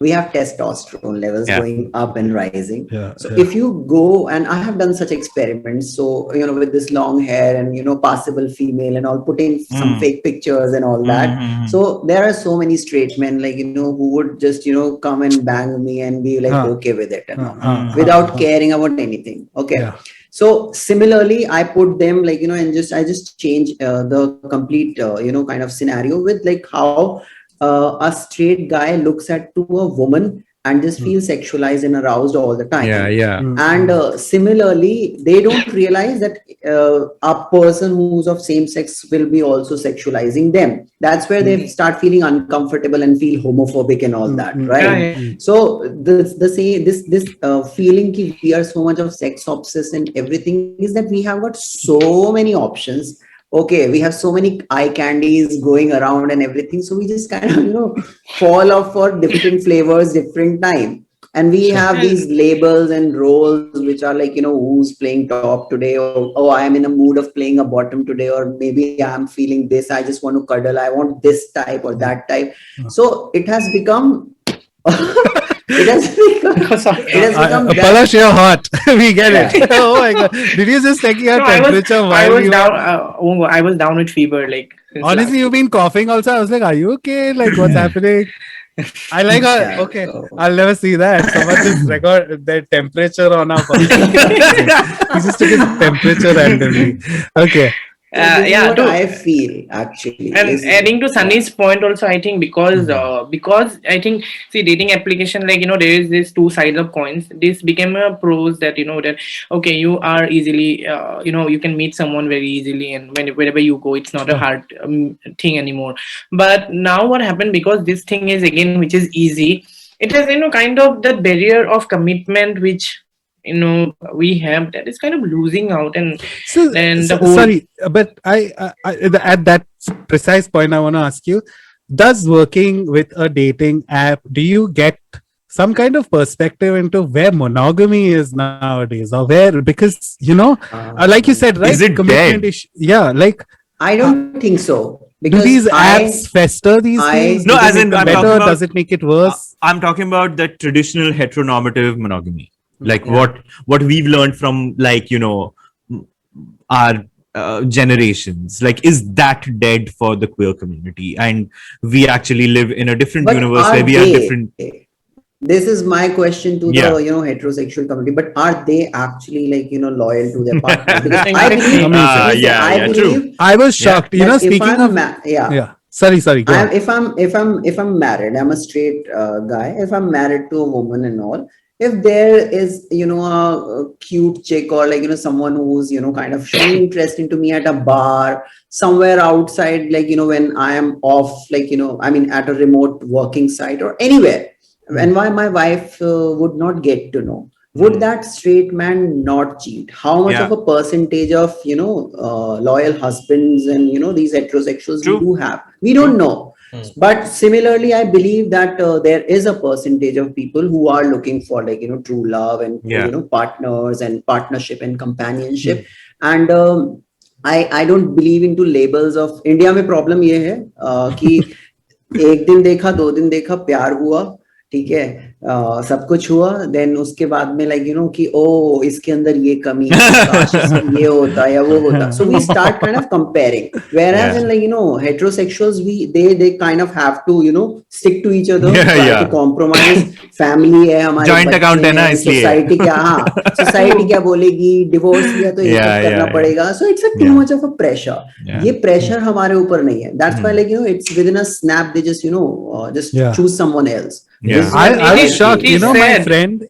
We have testosterone levels going up and rising. So if you go, and I have done such experiments, so with this long hair and passable female and all, putting some fake pictures and all that. So there are so many straight men like who would just come and bang me and be like okay with it and all, without caring about anything. Okay. So similarly, I put them like, and I just change the complete, kind of scenario with like how a straight guy looks at to a woman and just feels sexualized and aroused all the time. Yeah. And similarly, they don't realize that a person who's of same sex will be also sexualizing them. That's where they start feeling uncomfortable and feel homophobic and all that, right? So this feeling ki we are so much of sex obsessed and everything is that we have got so many options. Okay, we have so many eye candies going around and everything, so we just kind of fall off for different flavors, different time. And we have these labels and roles which are like, who's playing top today, or oh, I am in a mood of playing a bottom today, or maybe I'm feeling this, I just want to cuddle, I want this type or that type. So it has become it has become Palash, you're hot. We get it. Oh my god. Did you just take your temperature I was down with fever. Like honestly, you've been coughing also. I was like, are you okay? Like what's happening? I like her. Okay, I'll never see that. Someone just record their temperature on our podcast. He just took his temperature randomly. Okay. What I feel actually. And adding to Sunny's point also, I think because I think, see, dating application, like, there is this two sides of coins. This became a pros that, that, okay, you are easily, you can meet someone very easily, and wherever you go, it's not a hard thing anymore. But now what happened, because this thing is again, which is easy, it has, kind of that barrier of commitment, which we have, that is kind of losing out. And then the whole... Sorry, but I at that precise point I want to ask you, does working with a dating app, do you get some kind of perspective into where monogamy is nowadays, or where, because like you said, right, is it commitment dead? Yeah, like I don't think so. Do these apps fester these things? No, as in, I'm talking about, does it make it worse? I'm talking about the traditional heteronormative monogamy. Like what we've learned from, like, our generations, like, is that dead for the queer community, and we actually live in a different universe where we are different. This is my question to the heterosexual community, but are they actually like loyal to their partner? Because I believe I was shocked. Speaking of sorry go on. If I'm married, I'm a straight guy. If I'm married to a woman and all, if there is a cute chick, or like someone who's kind of showing interest into me at a bar somewhere outside, like when I am off, like I mean at a remote working site or anywhere, and why my wife would not get to know, would that straight man not cheat? How much of a percentage of loyal husbands and these heterosexuals we do have? We don't know. But similarly, I believe that there is a percentage of people who are looking for like true love and partners and partnership and companionship. And I don't believe into labels of India. में problem ये है कि एक दिन देखा, दो दिन देखा, प्यार हुआ, ठीक है, सब कुछ हुआ, देन उसके बाद में लाइक कि ओ इसके अंदर ये कमी है, काश इसमें ये होता या वो होता. So we start kind of comparing, whereas in like heterosexuals, they kind of have to stick to each other, try to compromise. Family है हमारे, joint account है ना, इसलिए society क्या बोलेगी, divorce लिया तो ये करना पड़ेगा. So it's a too much of a pressure. ये pressure हमारे ऊपर नहीं है. That's why like it's within a snap they just just choose someone else. I was shocked. My friend,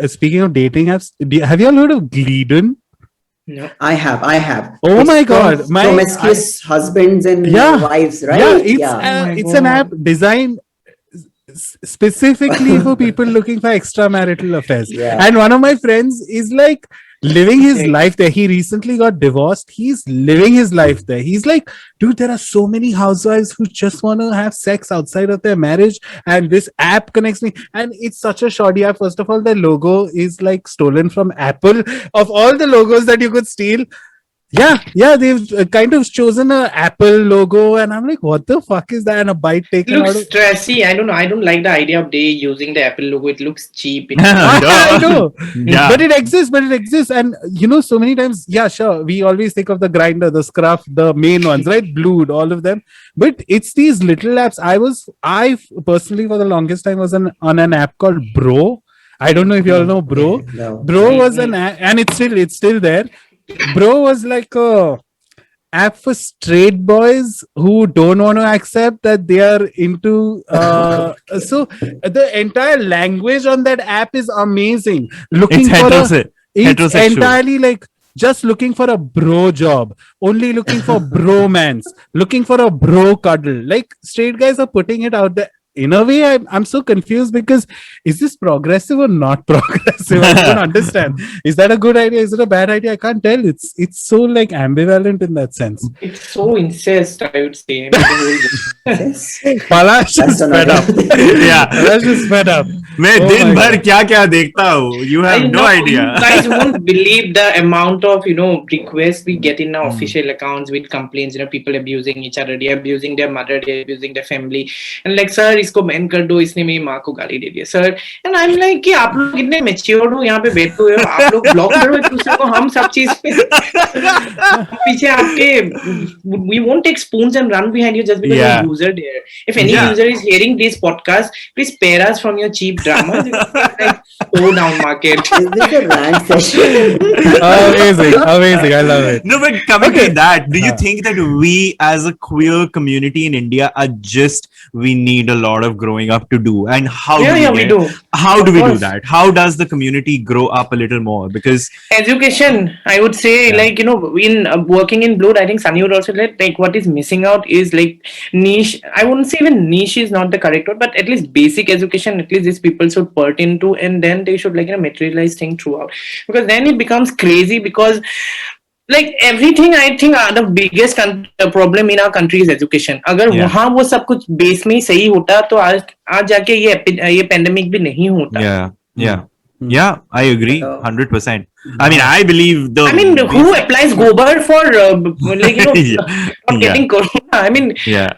speaking of dating apps, have you all heard of Gleedon? No. I have. Oh my god. Promiscuous husbands and wives, right? Yeah, it's an app designed specifically for people looking for extramarital affairs. And one of my friends is like living his life there. He recently got divorced. He's living his life there. He's like, dude, there are so many housewives who just want to have sex outside of their marriage, and this app connects me. And it's such a shoddy app. First of all, the logo is like stolen from Apple. Of all the logos that you could steal, they've kind of chosen a Apple logo, and I'm like, what the fuck is that? And a bite taken out of... Looks stressy. I don't know. I don't like the idea of they using the Apple logo. It looks cheap. I know. But it exists. And so many times, sure, we always think of the Grinder, the Scruff, the main ones, right? Blued, all of them. But it's these little apps. I personally, for the longest time, was on an app called Bro. I don't know if you all know Bro. No. Bro was and it's still there. Bro was like a app for straight boys who don't want to accept that they are into so the entire language on that app is amazing. Looking It's for a it's heterosexual. entirely like just looking for a bro job, only looking for bromance, looking for a bro cuddle. Like straight guys are putting it out there. In a way, I'm so confused because is this progressive or not progressive? I don't understand. Is that a good idea? Is it a bad idea? I can't tell. It's so like ambivalent in that sense. It's so incest, I would say. I mean, the whole Yes. Palash That's is fed up. another thing. Yeah. Palash is fed up. मैं Oh दिन my भर God. क्या क्या देखता हूँ. You have I no know idea. you guys won't believe the amount of requests we get in our official accounts with complaints. People abusing each other, they're abusing their mother, they're abusing their family, and like, sir, इसको ban कर दो, इसने मेरी माँ को गाली दे दिया, sir. And I'm like कि आप लोग इतने matured हो, यहाँ पे बैठे हुए हो, आप लोग block करो एक दूसरे को, हम सब चीज पे पीछे आपके, we won't take spoons and run behind you just because Yeah. you're a user there. If any Yeah. user is hearing this podcast, please spare us from your cheap drama. Like, go down market. Is this a rant session? Amazing. I love it. No, but coming Okay. to that, do you Huh. think that we as a queer community in India are we need a lot of growing up to do? And how We do. How do Of we do course. that? How does the community grow up a little more? Because Education, I would say, Yeah. like, in working in Blood, I think Sunny would also like what is missing out is like niche. I wouldn't say even niche is not the correct word, but at least basic education, at least these people should pertain to, and then they should like materialize thing throughout, because then it becomes crazy because like everything I think the biggest problem in our country is education. अगर Yeah. वहाँ वो सब कुछ base में ही सही होता तो आज जाके ये पेंडेमिक भी नहीं होता. yeah, I agree 100%. I mean, I believe I mean, who applies gobar for like for getting corona? I mean, yeah,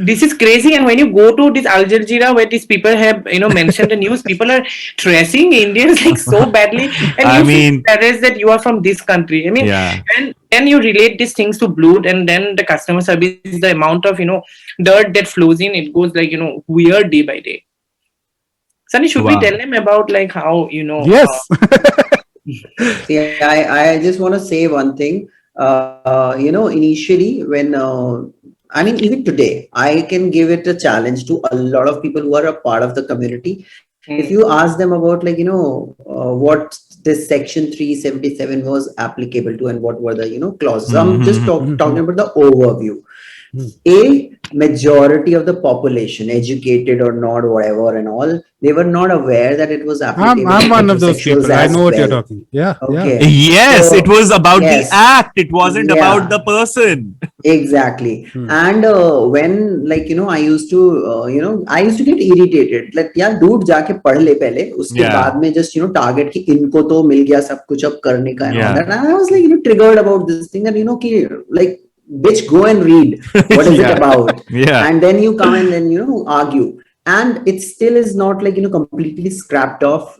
this is crazy. And when you go to this Al Jazeera where these people have mentioned the news, people are trashing Indians like so badly, and I you mean- feel embarrassed that you are from this country. I mean, yeah. and then you relate these things to blood, and then the customer service, the amount of dirt that flows in, it goes like weird day by day. Sunny, should we Wow. tell them about like how Yes. See, I just want to say one thing. Initially when I mean, even today, I can give it a challenge to a lot of people who are a part of the community. If you ask them about what this section 377 was applicable to and what were the clauses, I'm just talking about the overview. A majority of the population, educated or not, whatever and all, they were not aware that it was applicable. I'm to one of those heterosexuals people. I as know what you're well. talking. Yeah. Okay. Yes, So, it was about yes. the act. It wasn't Yeah. about the person. Exactly. And when I used to I used to get irritated like यार dude जाके पढ़ ले पहले उसके Yeah. बाद में just target कि इनको तो मिल गया सब कुछ अब करने का and all Yeah. that. And I was like triggered about this thing and कि like bitch go and read what is Yeah. it about Yeah. and then you come and then argue. And it still is not like completely scrapped off.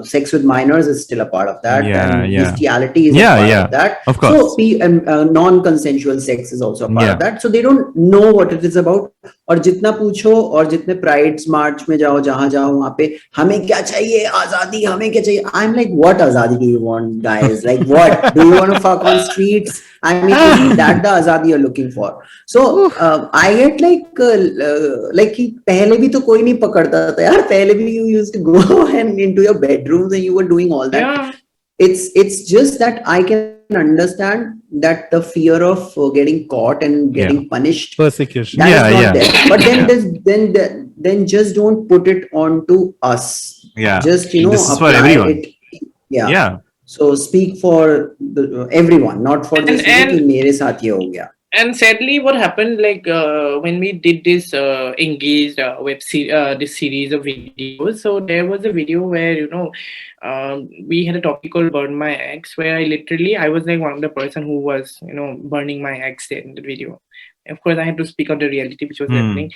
Sex with minors is still a part of that. Yeah, And yeah. bestiality is Yeah, a part yeah. of that. Of course. So non-consensual sex is also a part Yeah. of that. So they don't know what it is about. और जितना पूछो और जितने prides मार्च में जाओ जहां जाओ वहां पे हमें क्या चाहिए आजादी हमें क्या चाहिए I'm like what आजादी do you want guys like what do you want to fuck on streets I mean is that the आजादी you're looking for so I get like कि पहले भी तो कोई नहीं पकड़ता था यार पहले भी you used to go and into your bedrooms and you were doing all that Yeah. it's just that I can understand that the fear of getting caught and getting punished Persecution. that is Yeah, not yeah. there. But then just don't put it onto us. Yeah. Just This is for apply everyone. it. Yeah. Yeah. So speak for everyone, not for just And- कि मेरे साथ ये हो गया. And sadly, what happened like when we did this engaged this series of videos, so there was a video where we had a topic called "Burn My Ex," where I was like one of the person who was burning my ex in the video. Of course, I had to speak out the reality which was happening.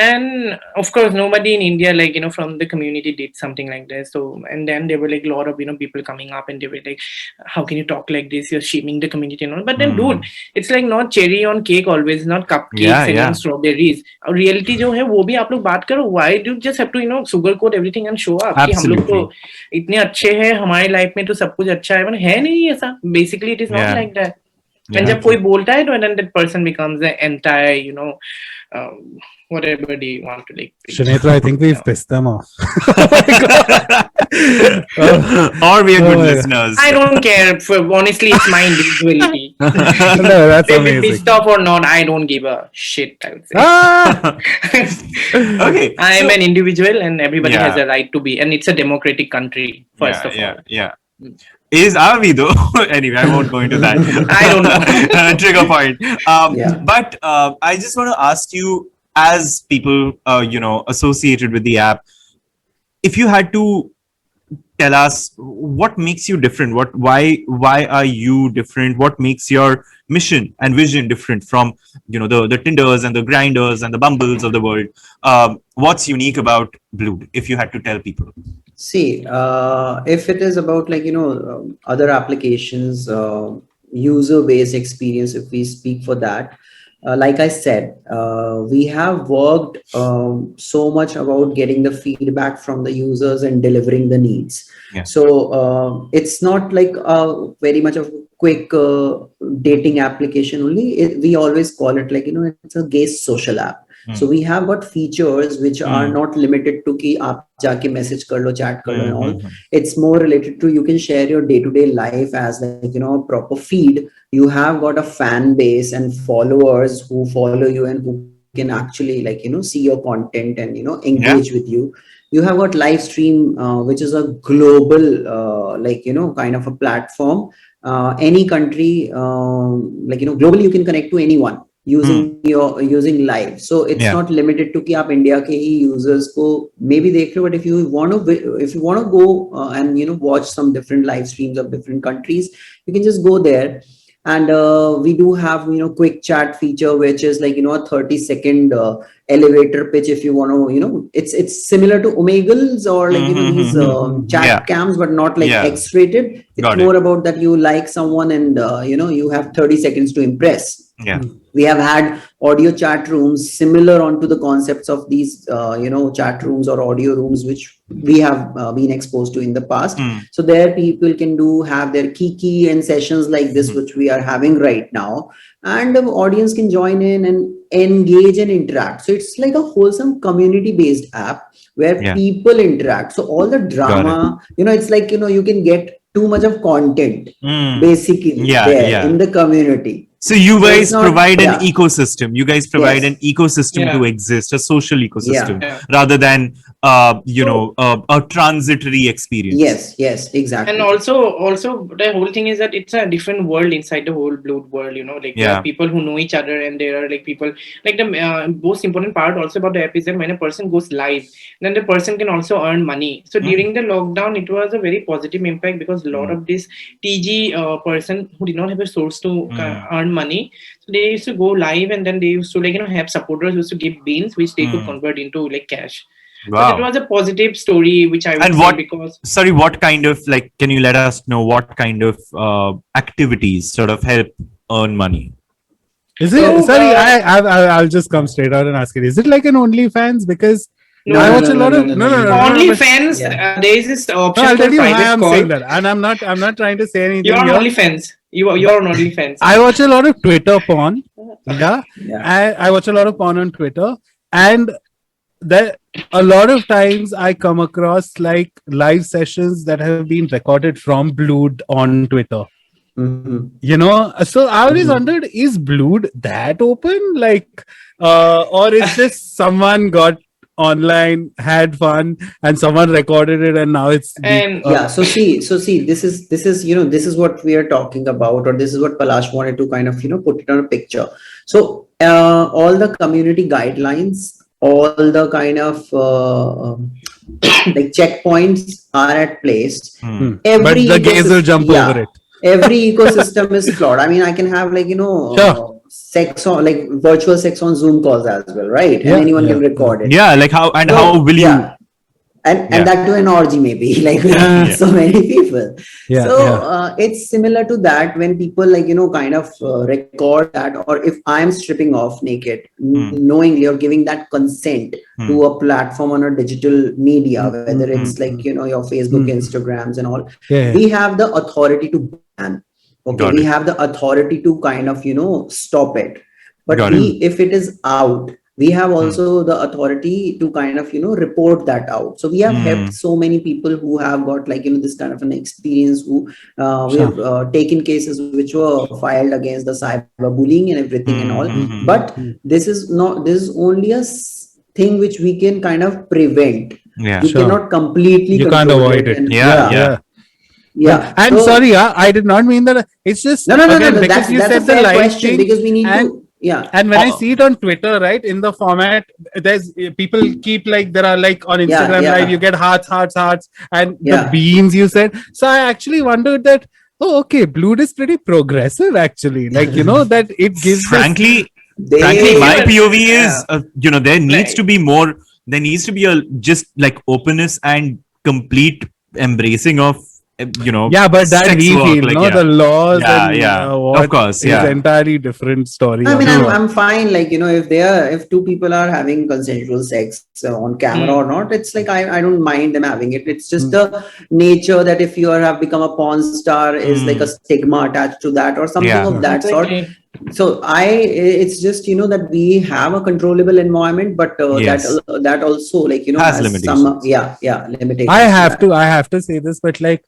And of course, nobody in India, like, from the community did something like this. So, and then there were like a lot of, people coming up and they were like, how can you talk like this? You're shaming the community and all. But then, dude, it's like not cherry on cake always, not cupcakes and strawberries. Reality जो है वो भी आप लोग बात करो. Why do you just have to, sugarcoat everything and show up? कि हम लोग तो इतने अच्छे हैं, हमारे लाइफ में तो सब कुछ अच्छा है, है नहीं ऐसा. Basically, it is not like that. And जब कोई बोलता है, then that person becomes the entire, whatever they want to like. Sunetro, I think we've pissed them off. Or we are good listeners. I don't care. Honestly, it's my individuality. No, that's They be amazing. pissed off or not, I don't give a shit, I would say. Okay. I am an individual and everybody has a right to be. And it's a democratic country, first of all. Yeah. Are we though? Anyway, I won't go into that. I don't know. Trigger point. But I just want to ask you, as people, associated with the app, if you had to tell us what makes you different, why are you different? What makes your mission and vision different from, the Tinders and the Grinders and the Bumbles of the world? What's unique about Blue, if you had to tell people? See, if it is about other applications, user-based experience, if we speak for that, like I said, we have worked so much about getting the feedback from the users and delivering the needs. Yeah. So it's not like very much of a quick dating application only. We always call it it's a gay social app. So we have got features which are not limited to ki aap jaake message kar lo, chat kar lo and all. It's more related to you can share your day-to-day life as a proper feed. You have got a fan base and followers who follow you and who can actually see your content and engage with you. You have got live stream, which is a global kind of a platform. Any country, globally you can connect to anyone using live. So it's not limited to कि आप India के ही users को maybe देख रहे हो, but if you want to go and watch some different live streams of different countries, you can just go there. And we do have quick chat feature, which is a 30-second elevator pitch. If you want to it's similar to Omegle's or these chat cams, but not X-rated. It's more about that you like someone and you have 30 seconds to impress. We have had audio chat rooms similar onto the concepts of these chat rooms or audio rooms, which we have been exposed to in the past. So there people can have their kiki and sessions like this, which we are having right now, and the audience can join in and engage and interact. So it's like a wholesome community based app where people interact. So all the drama, it's like you can get too much of content basically in the community. So you guys provide an ecosystem. You guys provide an ecosystem to exist, a social ecosystem, rather than a transitory experience. Yes, exactly. And also the whole thing is that it's a different world inside the whole Blue world. There are people who know each other, and there are people the most important part also about the app is that when a person goes live, then the person can also earn money. So during the lockdown, it was a very positive impact because a lot of this TG person who did not have a source to earn money, so they used to go live, and then they used to have supporters who used to give beans which they could convert into cash. Wow. So it was a positive story, which I would say because. Sorry, what kind of can you let us know what kind of activities sort of help earn money? Is it? I'll just come straight out and ask it. Is it like an OnlyFans? Because I watch a lot of OnlyFans. There is this option. I'll tell you why I'm saying that, and I'm not trying to say anything. You're on OnlyFans. You're on OnlyFans. I watch a lot of Twitter porn. I watch a lot of porn on Twitter, and there a lot of times I come across live sessions that have been recorded from Blued on Twitter. So I always wondered, is Blued that open? Or is just someone got online, had fun, and someone recorded it, and now it's So see, this is what we are talking about, or this is what Palash wanted to kind of put it on a picture. So all the community guidelines, all the kind of checkpoints are at place. But the gays will jump over it. Every ecosystem is flawed. I mean, I can have sex on, like virtual sex on Zoom calls as well, right? Yeah, And anyone yeah, can record it. Yeah, like how and So, how will you? yeah. And Yeah. that to an orgy maybe, like with Yeah. so many people. yeah, So yeah. it's similar to that when people like kind of record that, or if I'm stripping off naked knowingly or giving that consent to a platform on a digital media, whether it's like your Facebook, Instagrams and all, Yeah, we have the authority to ban. Okay, Got we it. have the authority to kind of stop it. But Got we, it. if it is out, we have also the authority to kind of report that out. So we have helped so many people who have got like this kind of an experience, who we Sure. have taken cases which were filed against the cyberbullying and everything and all. But this is not, this is only a thing which we can kind of prevent. Yeah. You Sure. cannot completely You can't control avoid it. and Yeah. Yeah. yeah. And So- sorry, I did not mean that. It's just no, again, no, because you that's a said the fair live question, thing, because we need and, to, yeah. And when I Oh. see it on Twitter, right, in the format, there's people keep like, there are like on Instagram yeah. Live, you get hearts, and the Yeah. beans you said. So I actually wondered that, oh, okay, Blued is pretty progressive actually. Like, that it gives this- Frankly, They, my Yeah. POV is, there needs to be more. There needs to be a just like openness and complete embracing of, yeah, but that sex we work, feel, like, no, yeah. the laws Yeah, and yeah. what Of course, is yeah. entirely different story. I mean, of- I'm fine. Like, if two people are having consensual sex on camera or not, it's like, I don't mind them having it. It's just the nature that if you have become a porn star is like a stigma attached to that or something Yeah. of that sort. Exactly. So it's just, that we have a controllable environment, but Yes. that also like, Has some, limitations. limitations. I to have that. to, I have to say this, but like,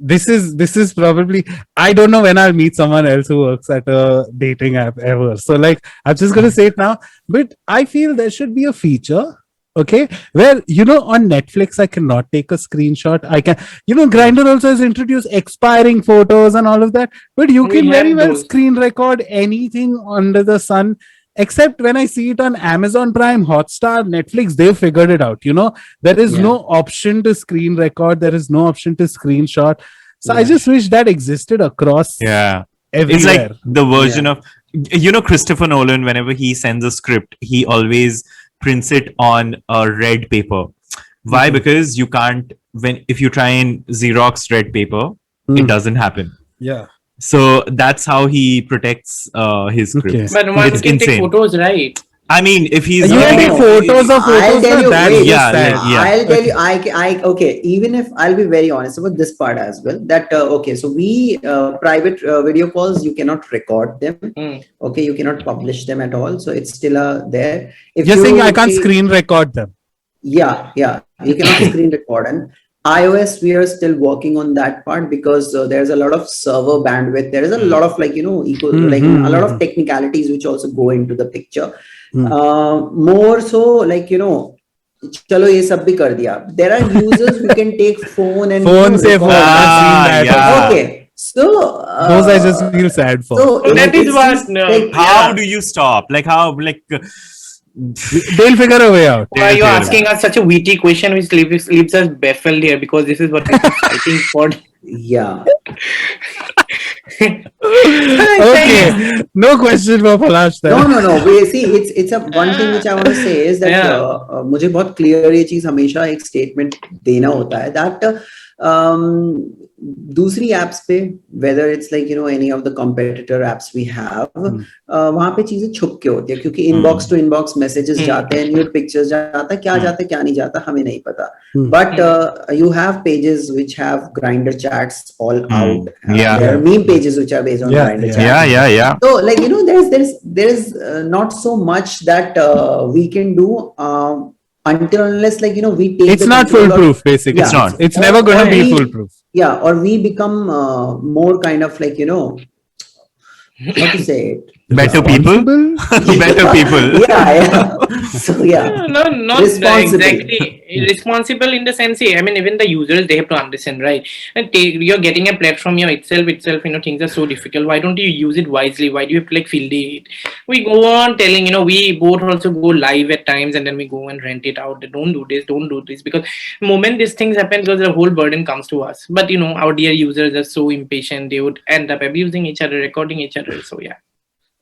this is probably, I don't know when I'll meet someone else who works at a dating app ever. So like, I'm just gonna say it now, but I feel there should be a feature, okay, where on Netflix I cannot take a screenshot. I can, Grindr also has introduced expiring photos and all of that, but you We can very have well those. screen record anything under the sun. Except when I see it on Amazon Prime, Hotstar, Netflix, they've figured it out. There is no option to screen record. There is no option to screenshot. So I just wish that existed across Yeah. everywhere. It's like the version of, Christopher Nolan, whenever he sends a script, he always prints it on a red paper. Why? Because you can't, if you try and Xerox red paper, it doesn't happen. yeah. So that's how he protects his scripts. But one It's can take insane. photos, right? I mean, if he's You can take photos of I'll photos. tell No, you, that's wait, just yeah, sad. like, yeah. I'll tell you, okay, even if I'll be very honest about this part as well, that, okay, so we, private video calls, you cannot record them. Okay, you cannot publish them at all. So it's still there. If You're saying I can't take- screen record them. Yeah, you cannot screen record. And iOS, we are still working on that part because there's a lot of server bandwidth. There is a lot of like, like a lot of technicalities which also go into the picture. More so like, chalo ye sab bhi kar diya. There are users who can take phone and Phone se record. phone. I've seen that. yeah. Okay, so Those I just feel sad for. so So that is it's what, just no. like, How do you stop? Like how? Like They'll figure a way out. Why are you asking us such a witty question which leaves us baffled here? Because this is what we've been fighting for. yeah. Okay, no question for Palash there. No. We see, it's a one thing which I want to say is that Yeah. मुझे बहुत clear ये चीज हमेशा एक statement देना होता है that दूसरी apps पे, whether it's like any of the competitor apps we have, वहाँ पे चीजें छुप के होती है क्योंकि inbox to inbox messages जाते हैं, nude pictures जाता है, क्या जाता है क्या नहीं जाता हमें नहीं पता. But you have pages which have Grindr chats all out. Yeah. There are meme pages which are based on Yeah, Grindr yeah. chats. yeah. So like there's not so much that we can do until unless like we take It's the not control of- foolproof, basically. Yeah. It's not. It's never going to Or be we- foolproof. Yeah, or we become more kind of like how to say it. Better people. Responsible? Better people. Yeah. So yeah. No, not Responsible. exactly responsible in the sense. I mean, even the users, they have to understand, right? And you're getting a platform itself. Things are so difficult. Why don't you use it wisely? Why do you have to like filter it? We go on telling, we both also go live at times, and then we go and rent it out. Don't do this, because the moment these things happen, because the whole burden comes to us. But our dear users are so impatient; they would end up abusing each other, recording each other. So yeah.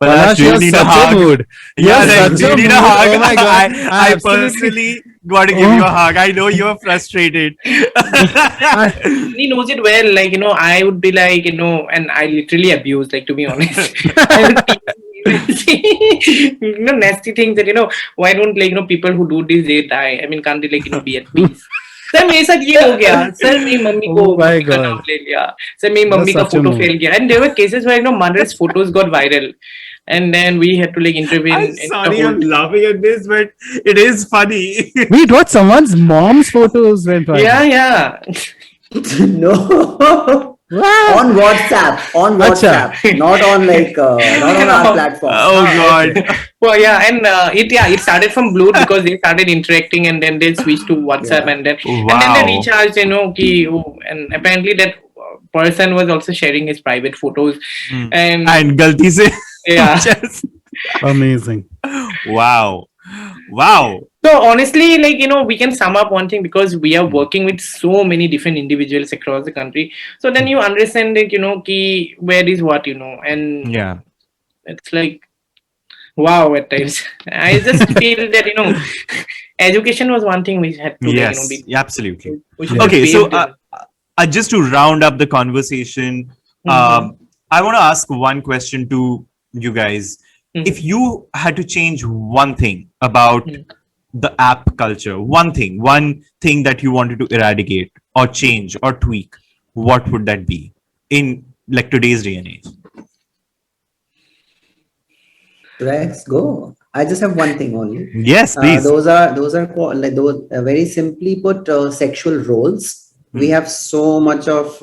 Palash, do you you're need a such a hug? mood. Yeah, You're like, such do you a need a mood. hug? Oh my God. I Absolutely. personally got to give you a hug. I know you're frustrated. I, He knows it well. Like, I would be like, and I literally abuse, like, to be honest. I would say, nasty things that, why don't, like, people who do this, they die. I mean, can't they, like, be at peace? Sir मेरे साथ ये हो गया sir मेरी mummy को oh my mummy का नाम God. ले लिया सर मेरी You're मम्मी का such a photo mood. Fail गया and there were cases where mother's photos got viral and then we had to like intervene I'm in the sorry, whole I'm laughing at this, but it is funny. Wait, what? Someone's mom's photos went viral. yeah No. What? On WhatsApp, Acha. not on not on our platform. Oh God. well yeah and it started from Blue because they started interacting and then they switched to WhatsApp Yeah. and then Wow. they recharged and apparently that person was also sharing his private photos and And galti se. yeah Just- Amazing. Wow. Wow. So honestly, like we can sum up one thing because we are working with so many different individuals across the country. So then you understand that ki where is what and Yeah. it's like wow at times. I just feel that education was one thing we had to Yes. be Absolutely. we should have Okay. So paved just to round up the conversation, I want to ask one question to you guys. If you had to change one thing about the app culture, one thing that you wanted to eradicate or change or tweak, what would that be in like today's day and age? Let's go. I just have one thing only. Yes, please. Those are like those very simply put sexual roles. We have so much of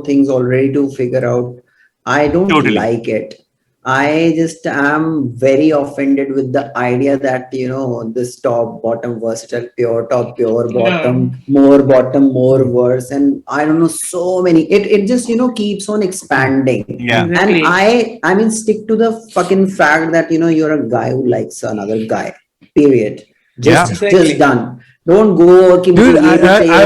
things already to figure out. I don't Totally. like it. I just am very offended with the idea that this top, bottom, versatile, pure, top, pure, bottom, more, worse, and I don't know, so many. It just keeps on expanding. Yeah. Exactly. And I mean, stick to the fucking fact that you're a guy who likes another guy. Period. Yeah. Just done. Don't go. Dude, I've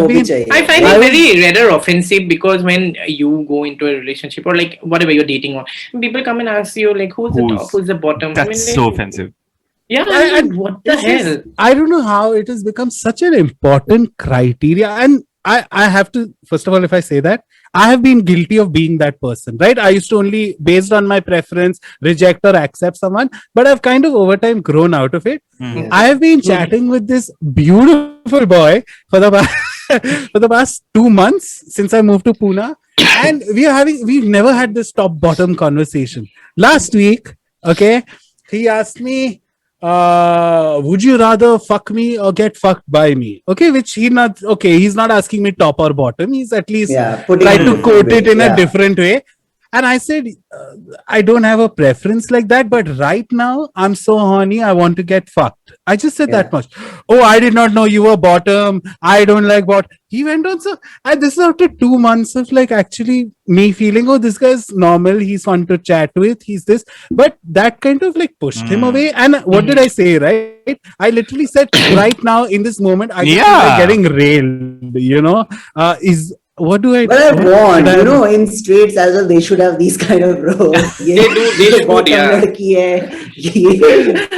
been- I find it very rather offensive because when you go into a relationship or like whatever you're dating on, people come and ask you like who's the top, who's the bottom. That's like, so offensive. Yeah, And what the this is- hell? I don't know how it has become such an important criteria. And I have to, first of all, if I say that, I have been guilty of being that person, right? I used to only, based on my preference, reject or accept someone, but I've kind of over time grown out of it. I have been chatting with this beautiful boy for the for the past 2 months since I moved to Pune, and we've never had this top bottom conversation. Last week, okay, he asked me, would you rather fuck me or get fucked by me? Okay, which he's not asking me top or bottom. He's at least putting try it in to a quote different it in way. a different way. And I said, I don't have a preference like that, but right now I'm so horny, I want to get fucked. I just said that much. Oh, I did not know you were bottom. I don't like bottom. He went on so, and this is after 2 months of like actually me feeling, oh, this guy's normal. He's fun to chat with. He's this, but that kind of like pushed him away. And what did I say, right? I literally said, right now in this moment, I feel like getting railed, what do I But I what should want, in streets as well, they should have these kind of roles. They should, bottom yeah. ladki hai, ye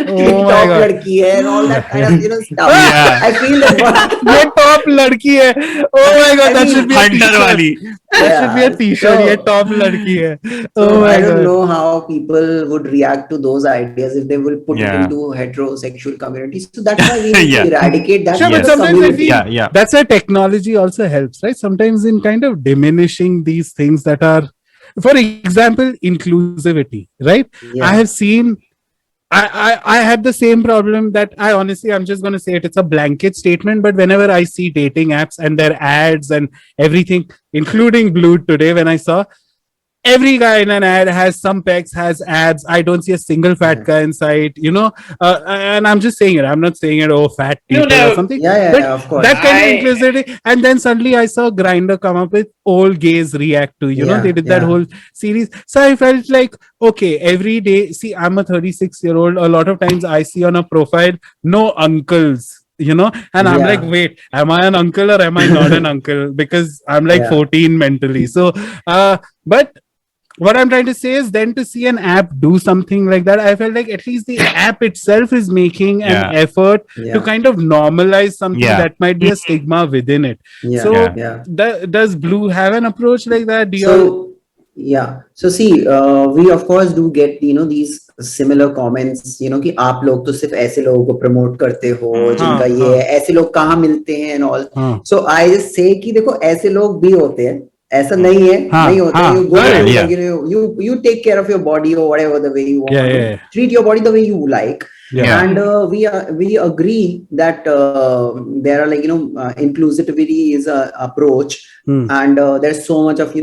Oh my top God. ladki hai, and all that kind of stuff. Yeah. I feel that. ये top लड़की है. Oh my God, that should be a Hunter t-shirt. wali. That should be a t-shirt. So- ये top लड़की है. So Oh my I don't God. know how people would react to those ideas if they will put it Yeah. into heterosexual communities. So that's why we need Yeah. to eradicate that. Sure, from but the sometimes I community. feel Yeah. that's why technology also helps, right? Sometimes in kind of diminishing these things that are, for example, inclusivity, right? Yeah. I have seen, I had the same problem that I'm just going to say it. It's a blanket statement, but whenever I see dating apps and their ads and everything, including Blue today, when I saw every guy in an ad has some pecs, has abs. I don't see a single fat guy inside, and I'm just saying it. I'm not saying it, oh, fat people or something. Yeah, But of course. that kind of inclusivity. And then suddenly I saw Grinder come up with all gays react to, they did that whole series. So I felt like, okay, every day, see, I'm a 36-year-old. A lot of times I see on a profile, no uncles. And I'm like, wait, am I an uncle or am I not an uncle? Because I'm like 14 mentally. So, but what I'm trying to say is then to see an app do something like that, I felt like at least the app itself is making an Yeah. effort Yeah. to kind of normalize something Yeah. that might be a stigma within it. Yeah. So Yeah. does Blue have an approach like that? Do you all? So yeah, so see, we of course do get these similar comments, कि आप लोग तो सिर्फ ऐसे लोगों को promote करते हो जिनका ये है, ऐसे लोग कहाँ मिलते हैं and all. So I just say कि देखो ऐसे लोग भी होते हैं, ऐसा नहीं है, नहीं होते हैं. You go and Yeah. you take care of your body or whatever the way you want to treat your body the way you like. Yeah. And we agree that there are inclusivity is a approach. And there's so much of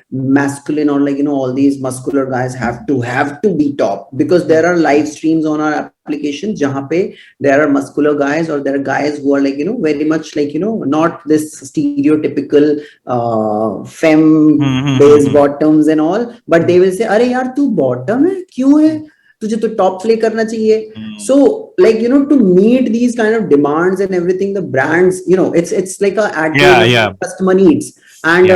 masculine or all these muscular guys have to be top, because there are live streams on our application jahan pe there are muscular guys, or there are guys who are very much not this stereotypical femme based bottoms and all, but they will say are yaar tu bottom hai kyun hai, तुझे तो top play करना चाहिए. So to meet these kind of demands and everything, the brands it's like a ad customer needs. And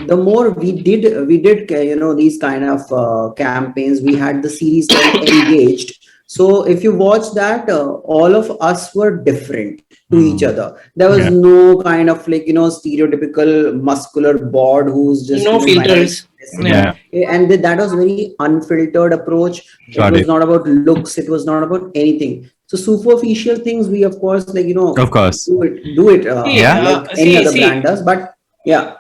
the more we did these kind of campaigns, we had the series called Engaged. So if you watch that, all of us were different to each other. There was no kind of stereotypical muscular bod who's just no filters. And that was very unfiltered approach. It was not about looks, it was not about anything. So superficial things we of course of course do it like any other brand does, but yeah.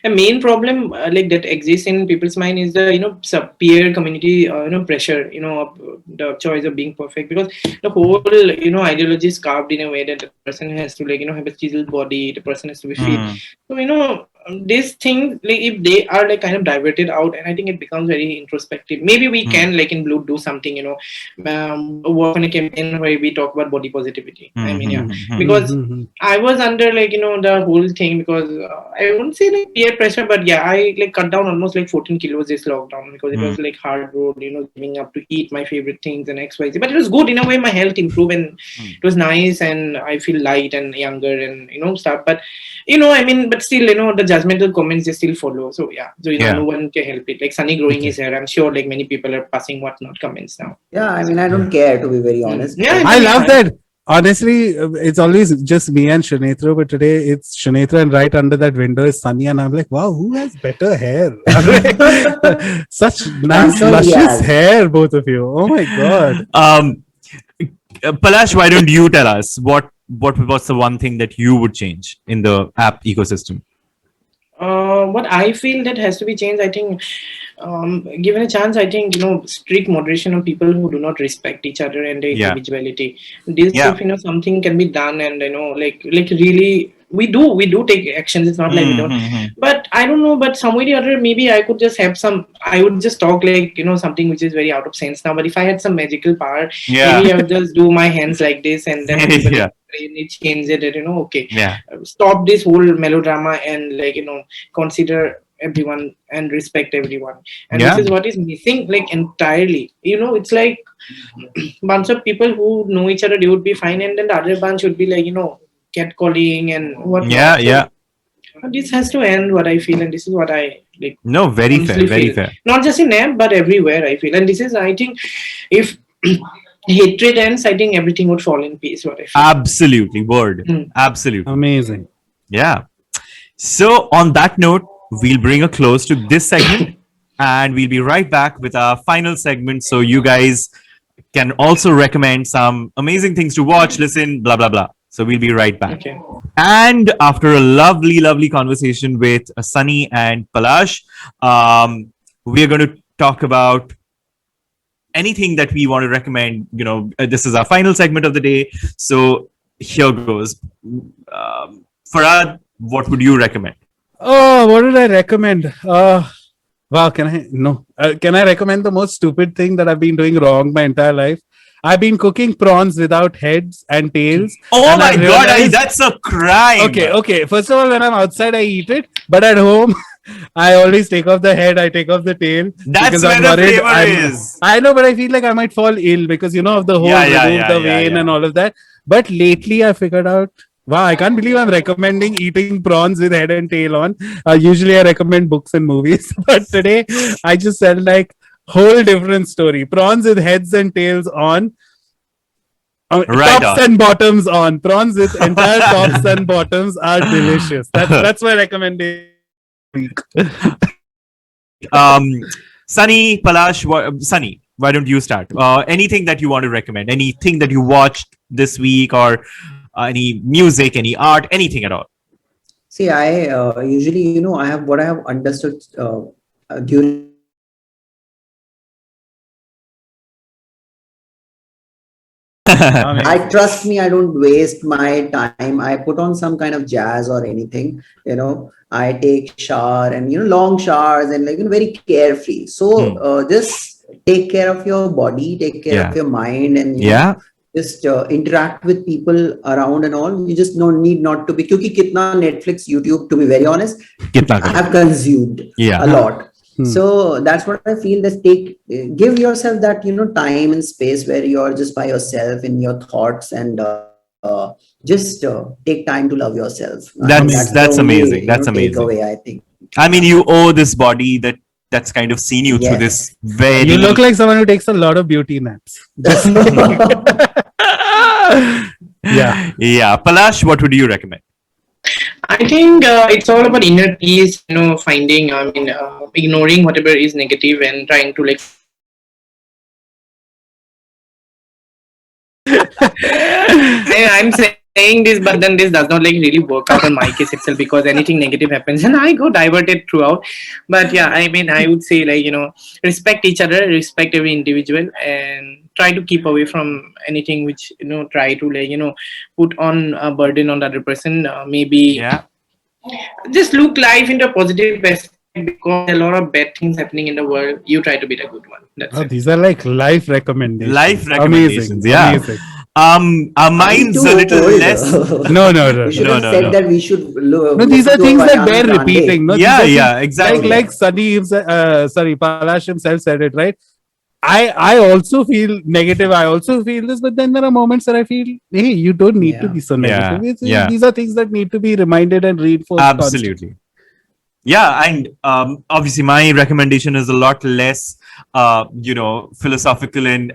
A main problem that exists in people's mind is the peer community pressure, the choice of being perfect, because the whole ideology is carved in a way that the person has to have a chiseled body, the person has to be fit. So this thing, if they are kind of diverted out, and I think it becomes very introspective. Maybe we can in Blue do something, work on a campaign where we talk about body positivity. I mean, because I was under the whole thing, because I wouldn't say peer pressure, but I cut down almost 14 kilos this lockdown, because it was hard road, giving up to eat my favorite things and XYZ. But it was good in a way. My health improved and it was nice, and I feel light and younger and stuff. But but still the judgmental comments they still follow. So no one can help it. Like Sunny growing his hair, I'm sure many people are passing whatnot comments now. Yeah, I mean I don't care, to be very honest. Yeah, I love that. Honestly, it's always just me and Sunetro, but today it's Sunetro, and right under that window is Sunny, and I'm like, wow, who has better hair? Such nice, luscious hair, both of you. Oh my god. Palash, why don't you tell us what was the one thing that you would change in the app ecosystem? What I feel that has to be changed, I think, given a chance, I think strict moderation of people who do not respect each other and their individuality. This if something can be done, and really we do take actions. It's not like we don't. But I don't know. But some way or other, maybe I could just have some. I would just talk something which is very out of sense now. But if I had some magical power, maybe I would just do my hands like this, and then it change it. Okay, stop this whole melodrama and consider everyone and respect everyone. And this is what is missing entirely. It's like bunch of people who know each other, they would be fine, and then the other bunch would be catcalling and whatnot. This has to end, what I feel, and this is what I No, very fair, very fair. Not just in app, but everywhere I feel. And this is, I think, if hatred ends, I think everything would fall in peace, what I feel. Absolutely, word. Absolutely. Amazing. Yeah. So on that note, we'll bring a close to this segment, and we'll be right back with our final segment. So you guys can also recommend some amazing things to watch, listen, blah, blah, blah. So we'll be right back. Okay. And after a lovely conversation with Sunny and Palash, we are going to talk about anything that we want to recommend. This is our final segment of the day. So here goes. Farhad, what would you recommend? Oh, what did I recommend? Wow, can I recommend the most stupid thing that I've been doing wrong my entire life? I've been cooking prawns without heads and tails. Oh my god, that's a crime. Okay. First of all, when I'm outside, I eat it. But at home, I always take off the head, I take off the tail. That's where the flavor is. I know, but I feel like I might fall ill because, of the whole remove the vein and all of that. But lately, I figured out Wow, I can't believe I'm recommending eating prawns with head and tail on. Usually I recommend books and movies, but today I just felt like whole different story. Prawns with heads and tails on. Right Tops on. and bottoms on. Prawns with entire tops and bottoms are delicious. That's my recommendation. Sunny, Palash, Sunny, why don't you start? Anything that you want to recommend? Anything that you watched this week, or any music, any art, anything at all? See, I usually, I have what I have understood during. I trust me, I don't waste my time. I put on some kind of jazz or anything, I take shower and, long showers and like very carefree. So just take care of your body, take care of your mind, and just interact with people around and all. You just don't need not to be. Because kitna Netflix, YouTube, to be very honest, I have consumed a lot. So that's what I feel. That give yourself that time and space where you're just by yourself in your thoughts, and just take time to love yourself. That's amazing. That's amazing. Takeaway, I think. I mean, you owe this body that's kind of seen you through this very. You look like someone who takes a lot of beauty naps. Yeah. Palash, what would you recommend? I think it's all about inner peace, finding, ignoring whatever is negative and trying to like. I'm saying this, but then this does not like really work out on my case itself, because anything negative happens and I go diverted throughout. But yeah, I mean, I would say like, respect each other, respect every individual, and try to keep away from anything which, try to like, put on a burden on the other person. Maybe just look life into a positive aspect, because there are a lot of bad things happening in the world. You try to be the good one. That's it. These are like life recommendations. Amazing. Amazing. Mine's a little less. No. We should have said that we should. No, these are things that bear repeating. No, exactly. Like Sunny, Palash himself said it, right? I also feel negative. I also feel this, but then there are moments that I feel, hey, you don't need to be so negative. These are things that need to be reminded and reinforced. Absolutely. Constantly. Yeah, and obviously my recommendation is a lot less, philosophical and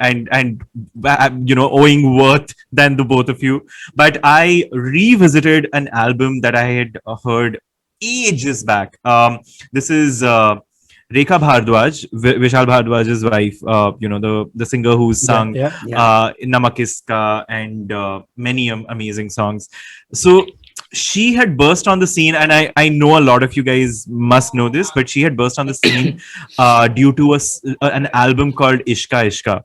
owing worth than the both of you. But I revisited an album that I had heard ages back. This is Rekha Bhardwaj, Vishal Bhardwaj's wife. The singer who sung Namak Iska and many amazing songs. So she had burst on the scene, and I know a lot of you guys must know this, but she had burst on the scene due to an album called Ishka Ishka,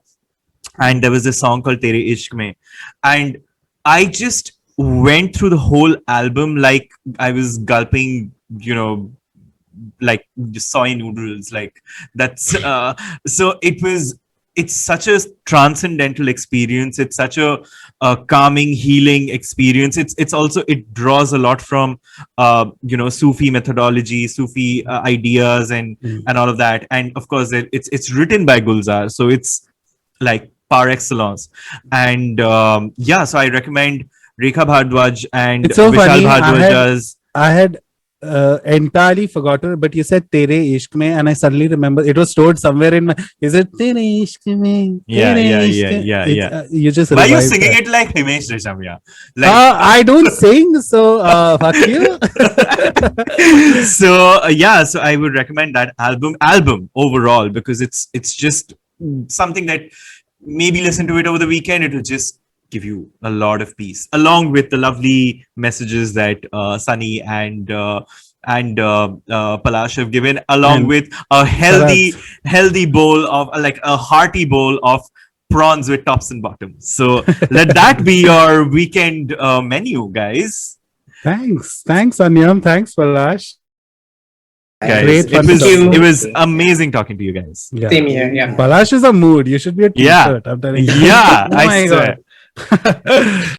and there was a song called Tere Ishq Mein, and I just went through the whole album like I was gulping, like soy noodles, like that's so it's such a transcendental experience. It's such a calming, healing experience. It's also, it draws a lot from Sufi methodology, Sufi ideas, and all of that. And of course, it's written by Gulzar, so it's like par excellence. And so I recommend Rekha Bhardwaj and Vishal Bhardwaj's. I had entirely forgotten, but you said Tere Ishq Mein, and I suddenly remember it was stored somewhere in my. Is it Tere Ishq Mein? Yeah. You just. Why are you singing it like Himesh Reshamya? I don't sing, so fuck you. So I would recommend that album overall, because it's just something that maybe listen to it over the weekend. It will just give you a lot of peace, along with the lovely messages that Sunny and Palash have given, along with a healthy bowl of, like a hearty bowl of prawns with tops and bottoms. So let that be your weekend menu, guys. Thanks, Sanyam. Thanks, Palash. Guys, it was amazing talking to you guys. Same here. Yeah. Palash is a mood. You should be a t-shirt. I'm telling you. Yeah, I swear. God.